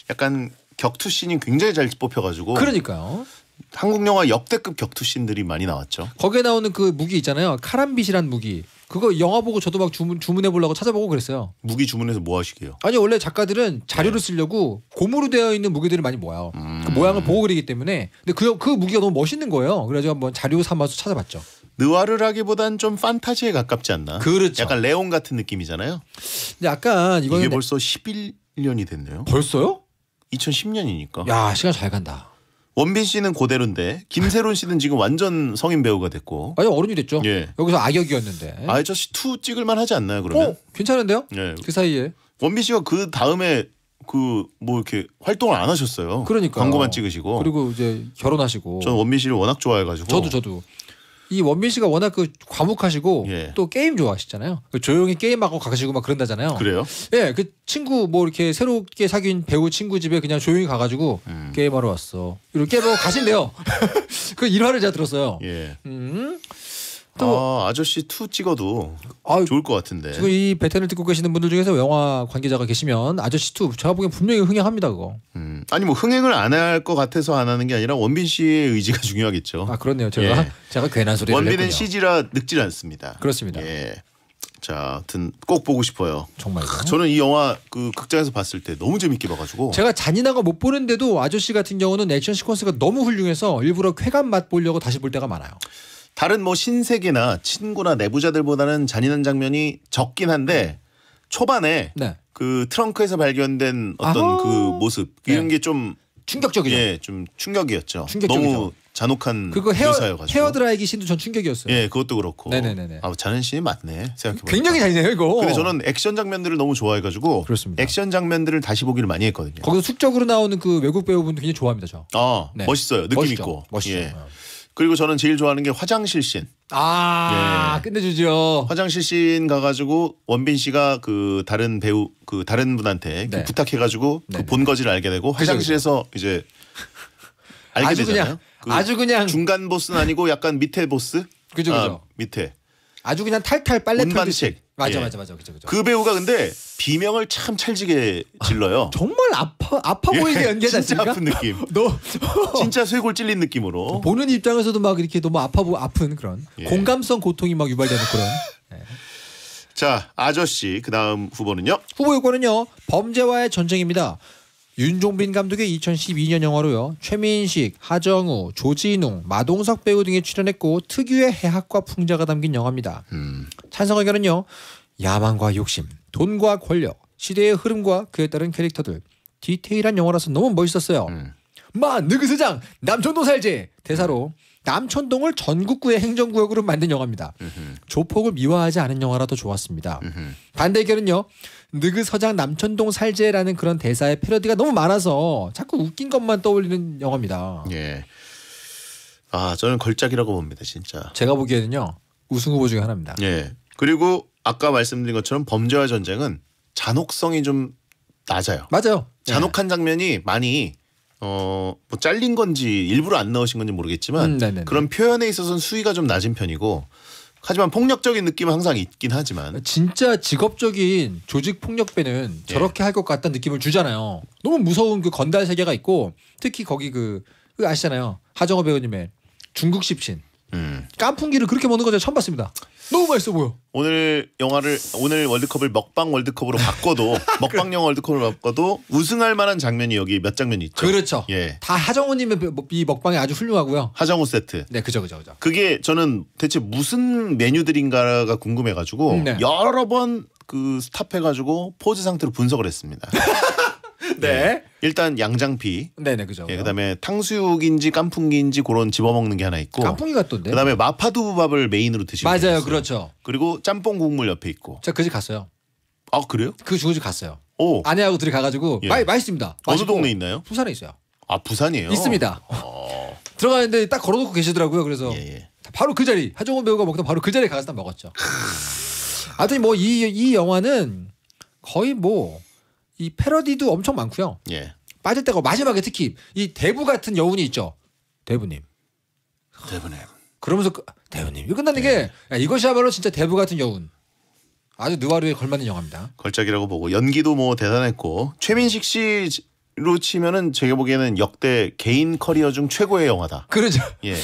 약간 격투 씬이 굉장히 잘 뽑혀가지고 그러니까요. 한국 영화 역대급 격투 씬들이 많이 나왔죠. 거기에 나오는 그 무기 있잖아요. 카람빗이란 무기. 그거 영화 보고 저도 막 주문해 보려고 찾아보고 그랬어요. 무기 주문해서 뭐 하시게요? 아니 원래 작가들은 자료를 쓰려고 고무로 되어 있는 무기들을 많이 모아요. 그 모양을 보고 그리기 때문에. 근데 그 무기가 너무 멋있는 거예요. 그래서 한번 자료 삼아서 찾아봤죠. 느와르라기보단 좀 판타지에 가깝지 않나? 그렇죠. 약간 레옹 같은 느낌이잖아요. 근데 약간 이거는 이게 벌써 11년이 됐네요. 벌써요? 2010년이니까. 야 시간 잘 간다. 원빈 씨는 그대로인데 김세론 씨는 지금 완전 성인 배우가 됐고. 아니 어른이 됐죠. 예. 여기서 악역이었는데. 아저씨 2 찍을만 하지 않나요 그러면? 괜찮은데요? 예. 그 사이에. 원빈 씨가 그 다음에 그 뭐 이렇게 활동을 안 하셨어요. 그러니까요. 광고만 찍으시고. 그리고 이제 결혼하시고. 저는 원빈 씨를 워낙 좋아해가지고. 저도. 이 원빈 씨가 워낙 그 과묵하시고 예. 또 게임 좋아하시잖아요. 조용히 게임하고 가시고 막 그런다잖아요. 그래요? 예, 그 친구 뭐 이렇게 새롭게 사귄 배우 친구 집에 그냥 조용히 가가지고 게임하러 왔어. 이렇게 게임하고 가신대요. 그 일화를 제가 들었어요. 예. 또 아저씨 2 찍어도 아, 좋을 것 같은데. 지금 이 베텐을 듣고 계시는 분들 중에서 영화 관계자가 계시면 아저씨 2 제가 보기엔 분명히 흥행합니다 그거. 아니 뭐 흥행을 안 할 것 같아서 안 하는 게 아니라 원빈 씨의 의지가 중요하겠죠. 아 그렇네요. 제가 괜한 소리를 원빈은 했군요. CG라 늙질 않습니다. 그렇습니다. 예. 자, 하여튼 꼭 보고 싶어요. 정말요. 저는 이 영화 그 극장에서 봤을 때 너무 재밌게 봐가지고. 제가 잔인한 거 못 보는데도 아저씨 같은 경우는 액션 시퀀스가 너무 훌륭해서 일부러 쾌감 맛보려고 다시 볼 때가 많아요. 다른 뭐 신세계나 친구나 내부자들보다는 잔인한 장면이 적긴 한데 초반에 네. 그 트렁크에서 발견된 어떤 아하. 그 모습 이런 네. 게 좀 충격적이죠. 예, 좀 충격이었죠. 충격적이죠. 너무 잔혹한 그거 묘사여가지고. 헤어 드라이기 씬도 전 충격이었어요. 예, 그것도 그렇고. 네네네네. 아, 잔인 씬이 맞네. 생각해보니까. 굉장히 잔인해요 이거. 근데 저는 액션 장면들을 너무 좋아해가지고 그렇습니다. 액션 장면들을 다시 보기를 많이 했거든요. 거기서 숙적으로 나오는 그 외국 배우분 굉장히 좋아합니다 저. 네. 멋있어요. 느낌 멋있죠. 있고. 멋있죠. 예. 그리고 저는 제일 좋아하는 게 화장실 씬. 예. 끝내주죠. 화장실 씬 가가지고 원빈 씨가 그 다른 배우 그 다른 분한테 네. 부탁해가지고 그 네네. 본거지를 알게 되고 화장실에서 이제 알게 아주 되잖아요. 그냥 아주 그냥 중간 보스는 아니고 약간 밑에 보스. 그죠. 밑에. 아주 그냥 탈탈 빨래 털듯이. 운반책. 맞아. 예. 그죠. 그 배우가 근데 비명을 참 찰지게 질러요. 정말 아파 보이게 연기하지 진짜 않습니까? 아픈 느낌. 너 진짜 쇄골 찔린 느낌으로. 보는 입장에서도 막 이렇게 너무 아픈 그런 예. 공감성 고통이 막 유발되는 그런. 자, 아저씨 그다음 후보는요. 후보 요건은요. 범죄와의 전쟁입니다. 윤종빈 감독의 2012년 영화로요. 최민식, 하정우, 조진웅, 마동석 배우 등이 출연했고 특유의 해학과 풍자가 담긴 영화입니다. 찬성 의견은요. 야망과 욕심, 돈과 권력, 시대의 흐름과 그에 따른 캐릭터들. 디테일한 영화라서 너무 멋있었어요. 마 느그스장 남천동 살제 대사로 남천동을 전국구의 행정구역으로 만든 영화입니다. 조폭을 미화하지 않은 영화라도 좋았습니다. 반대 의견은요. 느그서장 남천동 살제라는 그런 대사의 패러디가 너무 많아서 자꾸 웃긴 것만 떠올리는 영화입니다. 예. 아, 저는 걸작이라고 봅니다, 진짜. 제가 보기에는요. 우승 후보 중에 하나입니다. 예. 그리고 아까 말씀드린 것처럼 범죄와 전쟁은 잔혹성이 좀 낮아요. 맞아요. 잔혹한 장면이 많이 뭐 잘린 건지 일부러 안 넣으신 건지 모르겠지만 네네네. 그런 표현에 있어서는 수위가 좀 낮은 편이고 하지만 폭력적인 느낌은 항상 있긴 하지만 진짜 직업적인 조직 폭력배는 저렇게 할 것 같다는 느낌을 주잖아요. 너무 무서운 그 건달 세계가 있고 특히 거기 그 아시잖아요. 하정우 배우님의 중국 십신 깐풍기를 그렇게 먹는 거 제가 처음 봤습니다. 너무 맛있어 보여. 오늘 월드컵을 먹방 월드컵으로 바꿔도 먹방 영화 월드컵으로 바꿔도 우승할 만한 장면이 여기 몇 장면 있죠. 그렇죠. 예. 다 하정우님의 이 먹방이 아주 훌륭하고요. 하정우 세트. 네, 그죠. 그게 저는 대체 무슨 메뉴들인가가 궁금해가지고 네. 여러 번 그 스탑해가지고 포즈 상태로 분석을 했습니다. 네. 일단 양장피. 네네, 그죠. 예, 그다음에 탕수육인지 깐풍기인지 그런 집어먹는 게 하나 있고. 깐풍기 같던데. 그다음에 마파두부밥을 메인으로 드시고. 맞아요, 그렇죠. 그리고 짬뽕 국물 옆에 있고. 제가 그 집 갔어요. 아, 그래요? 그 중국집 갔어요. 오. 아내하고 둘이 가가지고 예. 맛있습니다. 어느 맛있고 동네에 있나요? 부산에 있어요. 아, 부산이에요. 있습니다. 들어가는데 딱 걸어놓고 계시더라고요. 그래서 예. 바로 그 자리 하정우 배우가 먹던 바로 그 자리에 가서 딱 먹었죠. 하여튼 뭐 이 영화는 거의 뭐 이 패러디도 엄청 많고요. 예. 빠질 때가 마지막에 특히 이 대부 같은 여운이 있죠. 대부님. 대부님. 그러면서 대부님. 이거 끝나는 게 야, 이것이야말로 진짜 대부 같은 여운. 아주 느와르에 걸맞는 영화입니다. 걸작이라고 보고 연기도 뭐 대단했고 최민식 씨 로 치면은 제가 보기에는 역대 개인 커리어 중 최고의 영화다. 그러죠. 예,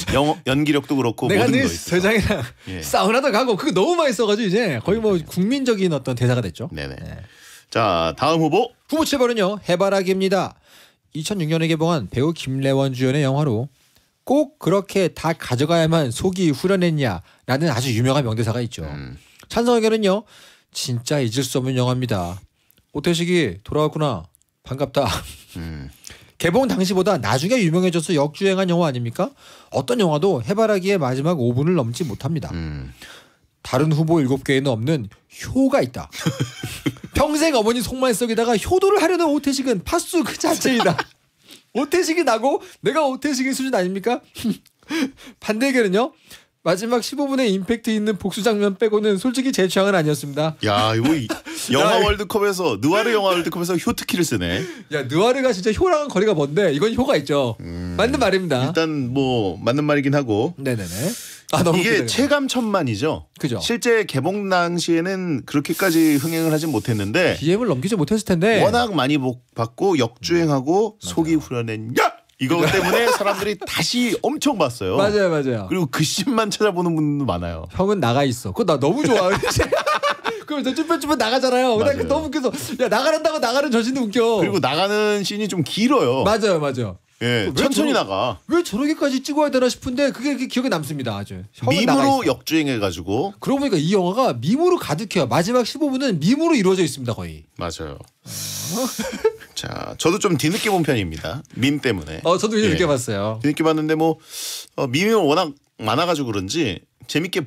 연기력도 그렇고 내가 모든 늘 거 있어서. 세상이랑 예. 사우나도 가고 그거 너무 많이 써가지고 이제 거의 뭐 국민적인 어떤 대사가 됐죠. 네네. 자, 다음 후보. 후보 7번은요. 해바라기입니다. 2006년에 개봉한 배우 김래원 주연의 영화로 꼭 그렇게 다 가져가야만 속이 후련했냐라는 아주 유명한 명대사가 있죠. 찬성에게는요. 진짜 잊을 수 없는 영화입니다. 오태식이 돌아왔구나. 반갑다. 개봉 당시보다 나중에 유명해져서 역주행한 영화 아닙니까? 어떤 영화도 해바라기의 마지막 5분을 넘지 못합니다. 다른 후보 7개에는 없는 효가 있다. 평생 어머니 속만 썩이다가 효도를 하려는 오태식은 파수 그 자체이다. 오태식이 나고 내가 오태식의 수준 아닙니까? 반대 의견은요. 마지막 15분의 임팩트 있는 복수 장면 빼고는 솔직히 제 취향은 아니었습니다. 야, 이거 영화 월드컵에서 느와르 영화 월드컵에서 효특키를 쓰네. 야, 느와르가 진짜 효랑은 거리가 먼데 이건 효가 있죠. 맞는 말입니다. 일단 뭐 맞는 말이긴 하고. 네네네. 아, 너무 이게 웃기다, 체감천만이죠. 그죠. 실제 개봉 당시에는 그렇게까지 흥행을 하진 못했는데 BM을 넘기지 못했을 텐데. 워낙 많이 받고 역주행하고 속이 후련했냐 이거 때문에 사람들이 다시 엄청 봤어요. 맞아요, 맞아요. 그리고 그 씬만 찾아보는 분도 많아요. 형은 나가 있어. 그거 나 너무 좋아. 그럼 저 쭈뼛쭈뼛 나가잖아요. 근데 맞아요. 너무 웃겨서 야 나가란다고 나가는 저신도 웃겨. 그리고 나가는 씬이 좀 길어요. 맞아요, 맞아요. 예, 왜 천천히 저러- 나가. 왜 저렇게까지 찍어야 되나 싶은데 그게 기억에 남습니다. 아주. 형은 나가 밈으로 있어. 역주행해가지고. 그러고 보니까 이 영화가 밈으로 가득해요. 마지막 15분은 밈으로 이루어져 있습니다, 거의. 맞아요. 자, 저도 좀 뒤늦게 본 편입니다. 밈 때문에. 저도 이제 예. 느껴봤어요. 뒤늦게 봤는데 뭐 밈이 워낙 많아가지고 그런지 재밌게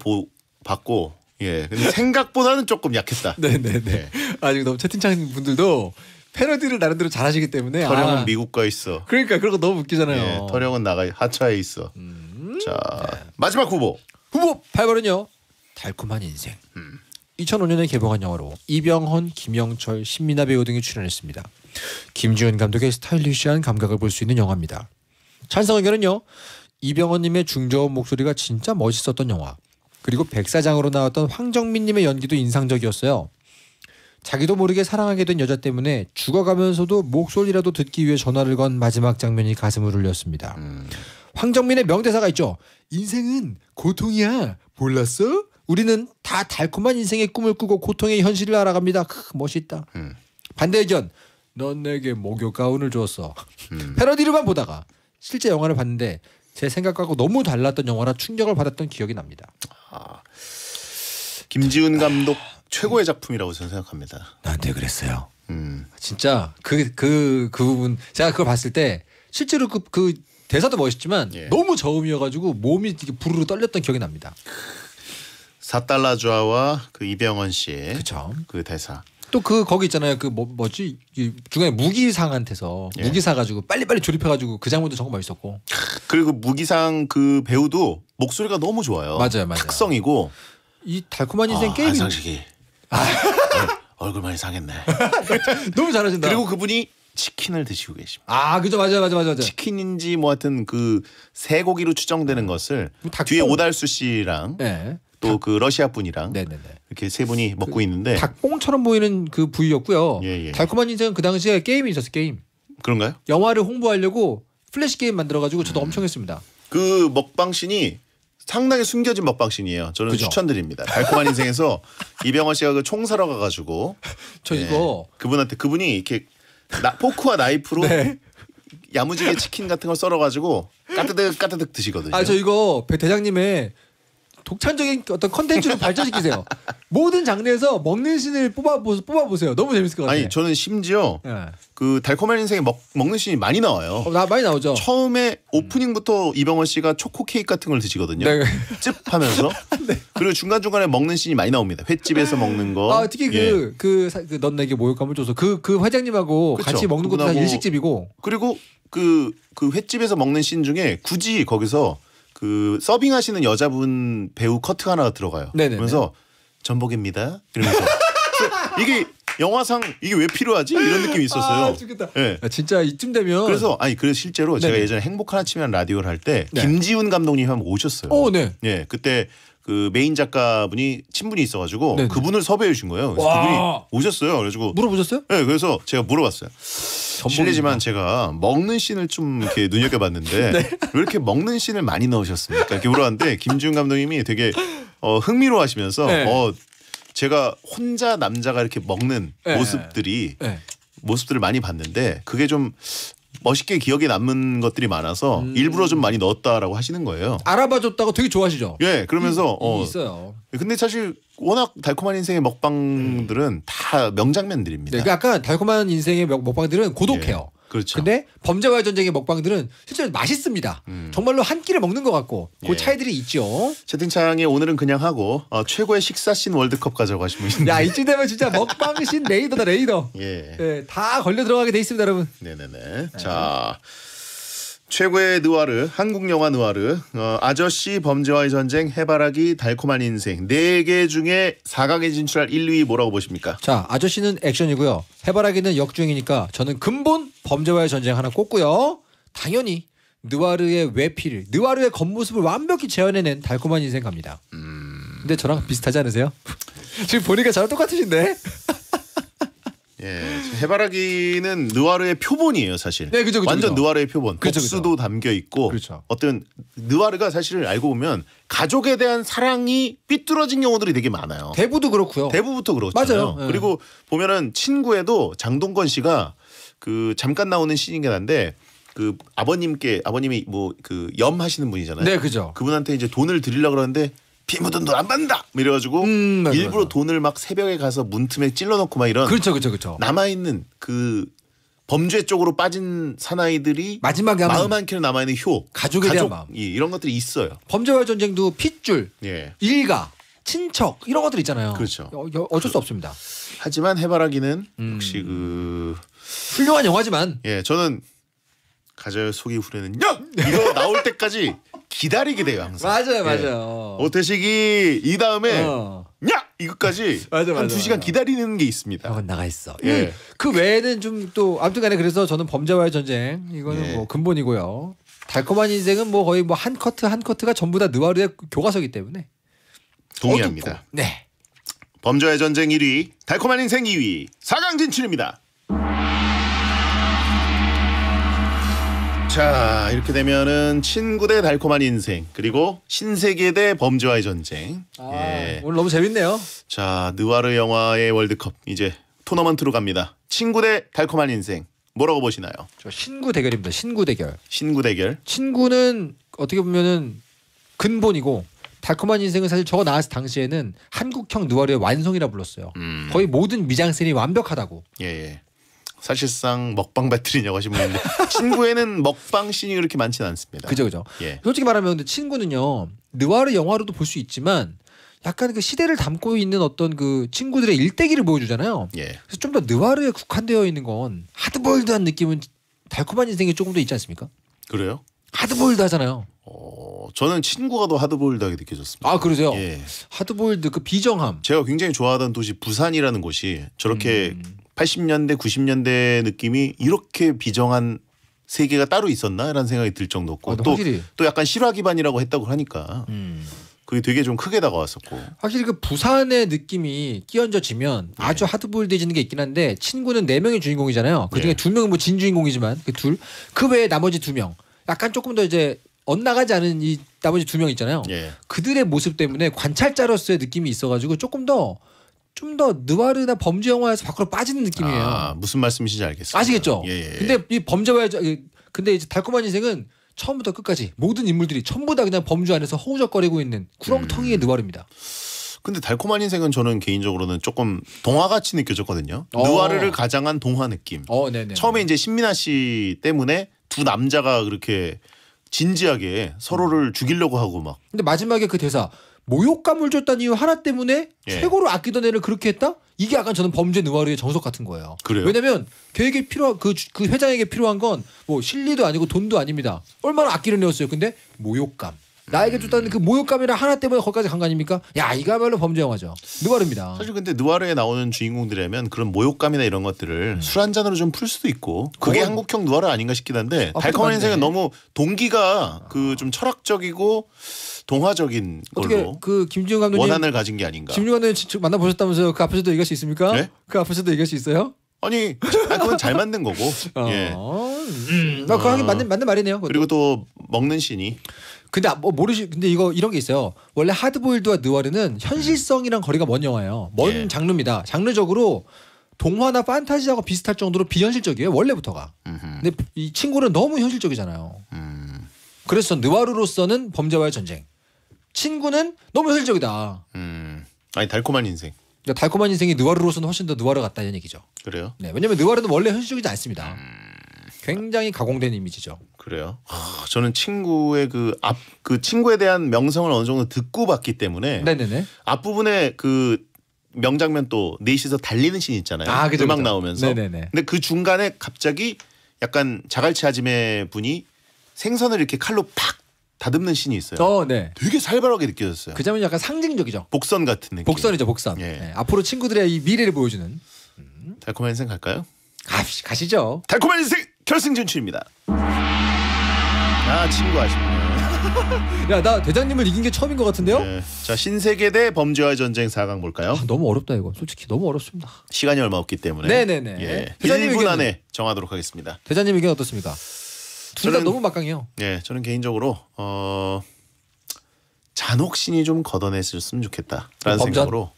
봤고. 예, 근데 생각보다는 조금 약했다. 네네네. 네. 아직 너무 채팅창 분들도 패러디를 나름대로 잘하시기 때문에. 터령은 미국가 있어. 그러니까 그런 거 너무 웃기잖아요. 예, 터령은 나가 하차에 있어. 자, 마지막 후보. 후보 8번은요. 달콤한 인생. 2005년에 개봉한 영화로 이병헌, 김영철, 신민아 배우 등이 출연했습니다. 김지훈 감독의 스타일리시한 감각을 볼 수 있는 영화입니다. 찬성 의견은요. 이병헌님의 중저음 목소리가 진짜 멋있었던 영화. 그리고 백사장으로 나왔던 황정민님의 연기도 인상적이었어요. 자기도 모르게 사랑하게 된 여자 때문에 죽어가면서도 목소리라도 듣기 위해 전화를 건 마지막 장면이 가슴을 울렸습니다. 황정민의 명대사가 있죠. 인생은 고통이야. 몰랐어? 우리는 다 달콤한 인생의 꿈을 꾸고 고통의 현실을 알아갑니다. 멋있다. 반대 의견. 넌 내게 목욕 가운을 주었어. 패러디로만 보다가 실제 영화를 봤는데 제 생각하고 너무 달랐던 영화라 충격을 받았던 기억이 납니다. 김지훈 감독 최고의 작품이라고 저는 생각합니다. 나한테 그랬어요. 진짜 그 부분 제가 그걸 봤을 때 실제로 그 대사도 멋있지만 예. 너무 저음이어가지고 몸이 되게 부르르 떨렸던 기억이 납니다. 4달러 주아와 그 이병헌 씨의 그쵸. 그 대사. 또 거기 있잖아요. 그 뭐지 이 중간에 무기상한테서 예. 무기 사가지고 빨리빨리 조립해가지고 그 장면도 정말 멋있었고. 그리고 무기상 그 배우도 목소리가 너무 좋아요. 맞아요. 특성이고. 이 달콤한 인생 게임이 한상식이 얼굴 많이 상했네. 너무 잘하신다. 그리고 그분이 치킨을 드시고 계십니다. 아 그죠 맞아요. 치킨인지 뭐 하여튼 그 쇠고기로 추정되는 것을 닭- 뒤에 오달수 씨랑 네. 또 그 러시아 분이랑 네네네. 이렇게 세 분이 먹고 있는데 닭봉처럼 보이는 그 부위였고요. 예, 예. 달콤한 인생은 그 당시에 게임이 있었어요. 게임. 그런가요? 영화를 홍보하려고 플래시 게임 만들어가지고 저도 엄청 했습니다. 그 먹방신이 상당히 숨겨진 먹방신이에요. 저는 그죠? 추천드립니다. 달콤한 인생에서 이병헌 씨가 그 총 사러 가가지고 저 예, 이거 그분이 이렇게 포크와 나이프로 네. 야무지게 치킨 같은 걸 썰어가지고 까뜨득 드시거든요. 저 이거 배 대장님의 독창적인 어떤 컨텐츠로 발전시키세요. 모든 장르에서 먹는 씬을 뽑아보세요. 너무 재밌을 것 같아요. 아니 저는 심지어 예. 그 달콤한 인생에 먹는 씬이 많이 나와요. 많이 나오죠. 처음에 오프닝부터 이병헌 씨가 초코 케이크 같은 걸 드시거든요. 네. 찝 하면서 그리고 중간중간에 먹는 씬이 많이 나옵니다. 횟집에서 먹는 거. 특히 예. 넌 내게 모욕감을 줘서 그 회장님하고 그쵸. 같이 먹는 것도 다 그분하고- 일식집이고. 그리고 그 횟집에서 먹는 씬 중에 굳이 거기서 그 서빙하시는 여자분 배우 커트 하나가 들어가요. 네네네. 그러면서 전복입니다. 이러면서 이게 영화상 이게 왜 필요하지? 이런 느낌이 있었어요. 좋겠다. 예. 진짜 이쯤 되면. 그래서 실제로 제가 네네. 예전에 행복한 아침이라는 라디오를 할 때 네. 김지훈 감독님 한번 오셨어요. 네. 예, 그때 그 메인 작가분이 친분이 있어가지고 네네. 그분을 섭외해 주신 거예요. 그래서 와. 그분이 오셨어요. 그래가지고 물어보셨어요? 네, 그래서 제가 물어봤어요. 실례지만 제가 먹는 씬을 좀 이렇게 눈여겨봤는데 네. 왜 이렇게 먹는 씬을 많이 넣으셨습니까? 이렇게 물어봤는데 김지훈 감독님이 되게 흥미로워하시면서 네. 제가 혼자 남자가 이렇게 먹는 네. 모습들을 많이 봤는데 그게 좀 멋있게 기억에 남는 것들이 많아서 일부러 좀 많이 넣었다라고 하시는 거예요. 알아봐줬다고 되게 좋아하시죠? 예, 그러면서 있어요. 근데 사실 워낙 달콤한 인생의 먹방들은 다 명장면들입니다. 네, 그 약간 달콤한 인생의 먹방들은 고독해요. 예, 그렇죠. 근데 범죄와의 전쟁의 먹방들은 실제로 맛있습니다. 정말로 한 끼를 먹는 것 같고 그 예. 차이들이 있죠. 채팅창에 오늘은 그냥 하고 최고의 식사씬 월드컵 가져고 하신 분인데 야 이쯤 되면 진짜 먹방신 레이더다 레이더. 예. 네, 다 걸려 들어가게 돼 있습니다, 여러분. 네네네. 자 최고의 느와르 한국 영화 느와르 아저씨 범죄와의 전쟁 해바라기 달콤한 인생 4개 중에 4강에 진출할 1, 2위 뭐라고 보십니까? 자 아저씨는 액션이고요. 해바라기는 역주행이니까 저는 근본 범죄와의 전쟁 하나 꼽고요. 당연히 느와르의 외피를 느와르의 겉모습을 완벽히 재현해낸 달콤한 인생 갑니다. 근데 저랑 비슷하지 않으세요? 지금 보니까 저랑 똑같으신데? 예, 해바라기는 느와르의 표본이에요, 사실. 네, 그죠. 완전 느와르의 표본. 그죠, 복수도 담겨 있고, 그렇죠. 어떤 느와르가 사실 알고 보면 가족에 대한 사랑이 삐뚤어진 경우들이 되게 많아요. 대부도 그렇고요. 대부부터 그렇잖아요. 맞아요. 예. 그리고 보면은 친구에도 장동건 씨가 그 잠깐 나오는 씬이긴 한데 그 아버님이 뭐 그 염 하시는 분이잖아요. 네, 그죠. 그분한테 이제 돈을 드리려고 그러는데 피 묻은 돈 안 받는다. 뭐 이래가지고 맞아, 일부러 맞아. 돈을 막 새벽에 가서 문틈에 찔러넣고 막 이런 그렇죠. 남아있는 그 범죄 쪽으로 빠진 사나이들이 마지막에 하면 마음 한켠에 남아있는 효 가족에 대한 마음. 이런 것들이 있어요. 범죄와의 전쟁도 핏줄, 예. 일가, 친척 이런 것들 있잖아요. 그렇죠. 어쩔 수 없습니다. 하지만 해바라기는 역시 그 훌륭한 영화지만 저는 가절 속이 후련은 이거 나올 때까지 기다리게 돼요 항상. 맞아요. 오태식이 이 다음에 어. 이것까지 맞아, 한 2시간 기다리는 게 있습니다. 건 나가 있어. 예. 그 외에는 좀 또 아무튼간에 그래서 저는 범죄와의 전쟁 이거는 예. 뭐 근본이고요. 달콤한 인생은 뭐 거의 뭐 한 커트가 전부 다 느와르의 교과서이기 때문에 동의합니다. 어둡고. 네. 범죄의 전쟁 1위, 달콤한 인생 2위, 4강 진출입니다. 자 이렇게 되면은 친구 대 달콤한 인생 그리고 신세계 대 범죄와의 전쟁. 예. 오늘 너무 재밌네요. 자 느와르 영화의 월드컵 이제 토너먼트로 갑니다. 친구 대 달콤한 인생 뭐라고 보시나요? 저 신구 대결입니다. 신구 대결. 신구 대결. 친구는 어떻게 보면은 근본이고 달콤한 인생은 사실 저거 나왔을 당시에는 한국형 느와르의 완성이라 불렀어요. 거의 모든 미장센이 완벽하다고. 예. 사실상 먹방 배틀이냐고 하신 분인데 친구에는 먹방 씬이 그렇게 많지는 않습니다. 그죠. 예. 솔직히 말하면 근데 친구는요 느와르 영화로도 볼 수 있지만 약간 그 시대를 담고 있는 어떤 그 친구들의 일대기를 보여주잖아요. 예. 그래서 좀 더 느와르에 국한되어 있는 건 하드보일드한 느낌은 달콤한 인생이 조금 더 있지 않습니까? 그래요? 하드보일드하잖아요. 저는 친구가 더 하드보일드하게 느껴졌습니다. 아 그러세요? 예. 하드보일드 그 비정함. 제가 굉장히 좋아하던 도시 부산이라는 곳이 저렇게 80년대 90년대 느낌이 이렇게 비정한 세계가 따로 있었나라는 생각이 들 정도였고 또 약간 실화 기반이라고 했다고 하니까 그게 되게 좀 크게 다가왔었고 확실히 그 부산의 느낌이 끼얹어지면 아주 하드보일드해지는 게 있긴 한데 친구는 4명의 주인공이잖아요. 그중에 예. 2명은 뭐 진주인공이지만 그 외에 나머지 2명 약간 조금 더 이제 엇나가지 않은 이 나머지 2명 있잖아요. 예. 그들의 모습 때문에 관찰자로서의 느낌이 있어가지고 조금 더 좀 더 느와르나 범죄 영화에서 밖으로 빠지는 느낌이에요. 아, 무슨 말씀이신지 알겠습니다. 아시겠죠? 예. 근데 이 범죄와의 근데 이제 달콤한 인생은 처음부터 끝까지 모든 인물들이 전부 다 그냥 범죄 안에서 허우적거리고 있는 구렁텅이의 느와르입니다. 근데 달콤한 인생은 저는 개인적으로는 조금 동화같이 느껴졌거든요. 느와르를 가장한 동화 느낌. 네네. 처음에 이제 신민아 씨 때문에 두 남자가 그렇게 진지하게 서로를 죽이려고 하고 막. 근데 마지막에 그 대사 모욕감을 줬다는 이유 하나 때문에 예. 최고로 아끼던 애를 그렇게 했다? 이게 약간 저는 범죄 느와르의 정석 같은 거예요. 그래요? 왜냐면 걔에게 필요한 그 회장에게 필요한 건 뭐 실리도 아니고 돈도 아닙니다. 얼마나 아끼는 애였어요. 근데 모욕감, 나에게 줬다는 그 모욕감이라 하나 때문에 거기까지 간 거 아닙니까? 야 이거야말로 범죄 영화죠. 느와르입니다. 사실 근데 느와르에 나오는 주인공들이라면 그런 모욕감이나 이런 것들을 술 한 잔으로 좀 풀 수도 있고 그게 그건- 한국형 느와르 아닌가 싶긴 한데 아, 달콤한 맞네. 인생은 너무 동기가 그 좀 철학적이고 동화적인 어떻게 걸로 그 김지훈 감독님 원한을 가진 게 아닌가. 김지훈 감독님 직접 만나보셨다면서요? 그 앞에서도 얘기할 수 있습니까? 네? 그 앞에서도 얘기할 수 있어요? 아니 그건 잘 만든 거고. 예. 그거 하긴 맞는 말이네요. 그것도. 그리고 또 먹는 씬이 근데 뭐 모르시 근데 이런 게 있어요. 원래 하드보일드와 느와르는 현실성이랑 거리가 먼 영화예요. 먼 예. 장르입니다. 장르적으로 동화나 판타지하고 비슷할 정도로 비현실적이에요. 원래부터가. 근데 이 친구는 너무 현실적이잖아요. 그래서 느와르로서는 범죄와의 전쟁. 친구는 너무 현실적이다. 아니 달콤한 인생. 그러니까 달콤한 인생이 느와르로서는 훨씬 더 느와르 같다 이런 얘기죠. 그래요? 네, 왜냐면 느와르는 원래 현실적이지 않습니다. 굉장히 가공된 이미지죠. 그래요. 저는 친구의 그 친구에 대한 명성을 어느 정도 듣고 봤기 때문에 네네네. 앞부분에 그 명장면 또 넷이서 달리는 씬 있잖아요. 아, 그죠, 음악 그죠. 나오면서. 네네네. 근데 그 중간에 갑자기 약간 자갈치 아지매 분이 생선을 이렇게 칼로 팍 다듬는 씬이 있어요. 네. 되게 살벌하게 느껴졌어요. 그 장면이 약간 상징적이죠. 복선 같은 느낌. 복선이죠, 복선. 예. 네, 앞으로 친구들의 이 미래를 보여주는. 달콤한 인생 갈까요? 가시죠. 달콤한 인생 결승 진출입니다. 아 친구 아쉽네요. 야, 나 대장님을 이긴 게 처음인 것 같은데요? 네. 자 신세계 대 범죄와의 전쟁 4강 볼까요? 아, 너무 어렵다 이거. 솔직히 너무 어렵습니다. 시간이 얼마 없기 때문에 네네네. 예, 대장님 1분 의견은? 안에 정하도록 하겠습니다. 대장님 의견 어떻습니까? 둘 다 저는- 너무 막강해요. 예, 저는 개인적으로 잔혹신이 좀 걷어냈으면 좋겠다라는 범전? 생각으로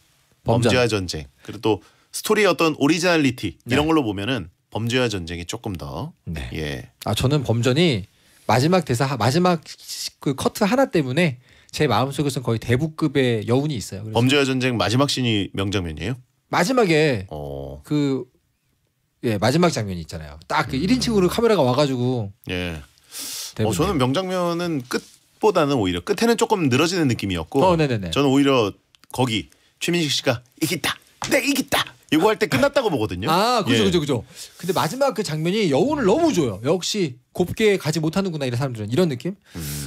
범전. 범죄와 전쟁 그리고 또 스토리의 어떤 오리지널리티 이런 걸로 보면은 범죄와 전쟁이 조금 더 네. 예. 아 저는 범전이 마지막 그 커트 하나 때문에 제 마음속에서는 거의 대부급의 여운이 있어요. 그래서 범죄와 전쟁 마지막 씬이 명장면이에요? 마지막에 어. 마지막 장면이 있잖아요. 딱 그 1인칭으로 카메라가 와가지고 예. 대부분. 저는 명장면은 끝보다는 오히려 끝에는 조금 늘어지는 느낌이었고 네네네. 저는 오히려 거기 최민식 씨가 이겼다. 내 이겼다. 이거 할 때 끝났다고 보거든요. 아, 그죠, 예. 그죠. 근데 마지막 그 장면이 여운을 너무 줘요. 역시 곱게 가지 못하는구나 이런 사람들은 이런 느낌.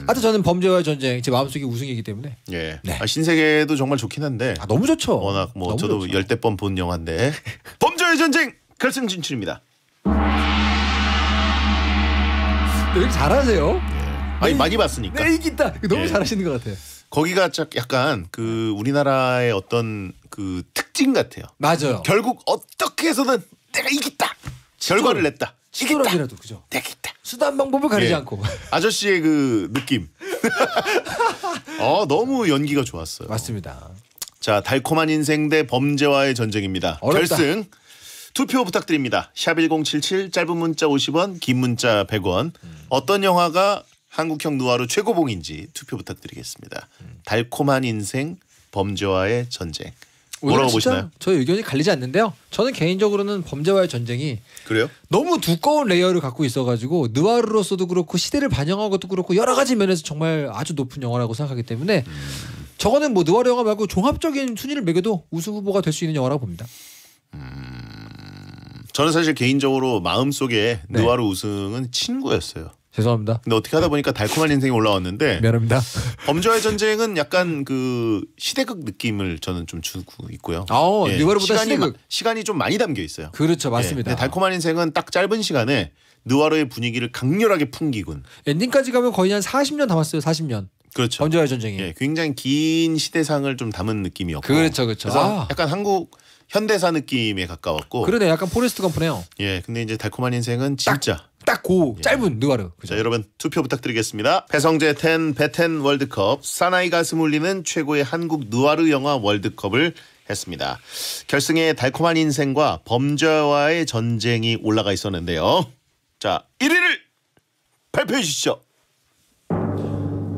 하여튼 저는 범죄와의 전쟁 제 마음속에 우승이기 때문에 예. 네. 신세계도 정말 좋긴 한데 아 너무 좋죠. 워낙 뭐 너무 저도 좋죠. 열대 번 본 영화인데 범죄의 전쟁 결승 진출입니다. 왜 이렇게 잘하세요? 아니 많이 봤으니까. 네 이긴다. 너무 예. 잘하시는 것 같아요. 거기가 약간 그 우리나라의 어떤 그 특징 같아요. 맞아요. 결국 어떻게 해서든 내가 이겼다. 결과를 냈다. 이겼다. 치졸하게라도 그죠. 내가 이겼다. 수단 방법을 가리지 예. 않고. 아저씨의 그 느낌. 너무 연기가 좋았어요. 맞습니다. 자, 달콤한 인생 대 범죄와의 전쟁입니다. 어렵다. 결승 투표 부탁드립니다. 샵1077 짧은 문자 50원, 긴 문자 100원. 어떤 영화가 한국형 누아르 최고봉인지 투표 부탁드리겠습니다. 달콤한 인생, 범죄와의 전쟁. 뭐라고 오늘 진짜 보시나요? 저의 의견이 갈리지 않는데요. 저는 개인적으로는 범죄와의 전쟁이 그래요? 너무 두꺼운 레이어를 갖고 있어가지고 느와르로서도 그렇고 시대를 반영한 것도 그렇고 여러 가지 면에서 정말 아주 높은 영화라고 생각하기 때문에 저거는 뭐 느와르 영화 말고 종합적인 순위를 매겨도 우승 후보가 될 수 있는 영화라고 봅니다. 저는 사실 개인적으로 마음속에 네. 느와르 우승은 친구였어요. 죄송합니다. 근데 어떻게 하다 보니까 달콤한 인생이 올라왔는데 미안합니다. 범죄와의 전쟁은 약간 그 시대극 느낌을 저는 좀 주고 있고요. 느와르보다 시대극. 시간이 좀 많이 담겨 있어요. 그렇죠, 맞습니다. 예, 근데 달콤한 인생은 딱 짧은 시간에 느와르의 분위기를 강렬하게 풍기군. 엔딩까지 가면 거의 한 40년 담았어요. 40년. 그렇죠. 범죄와의 전쟁이. 예, 굉장히 긴 시대상을 좀 담은 느낌이었고. 그렇죠. 그래서 약간 한국 현대사 느낌에 가까웠고. 그러네, 약간 포레스트 검프네요. 예, 근데 이제 달콤한 인생은 진짜. 딱 짧은 느와르. 그죠? 자, 여러분 투표 부탁드리겠습니다. 배성재 10 배텐 월드컵 사나이 가슴 울리는 최고의 한국 느와르 영화 월드컵을 했습니다. 결승에 달콤한 인생과 범죄와의 전쟁이 올라가 있었는데요. 자, 1위를 발표해 주시죠.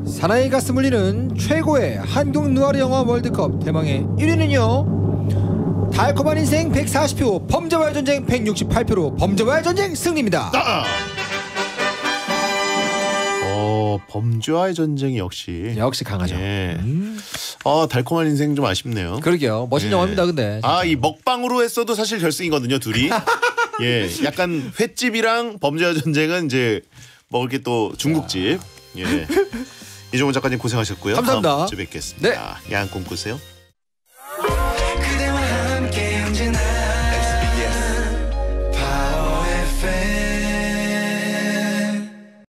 사나이 가슴 울리는 최고의 한국 느와르 영화 월드컵 대망의 1위는요. 달콤한 인생 140표, 범죄와의 전쟁 168표로 범죄와의 전쟁 승리입니다. 범죄와의 전쟁이 역시 강하죠. 예. 달콤한 인생 좀 아쉽네요. 그러게요. 멋진 예. 영화입니다. 근데 이 먹방으로 했어도 사실 결승이거든요, 둘이. 예, 약간 횟집이랑 범죄와 전쟁은 이제 먹을 게 또 중국집. 예. 이종훈 작가님 고생하셨고요. 감사합니다. 다음 주에 뵙겠습니다. 야한 꿈 꾸세요.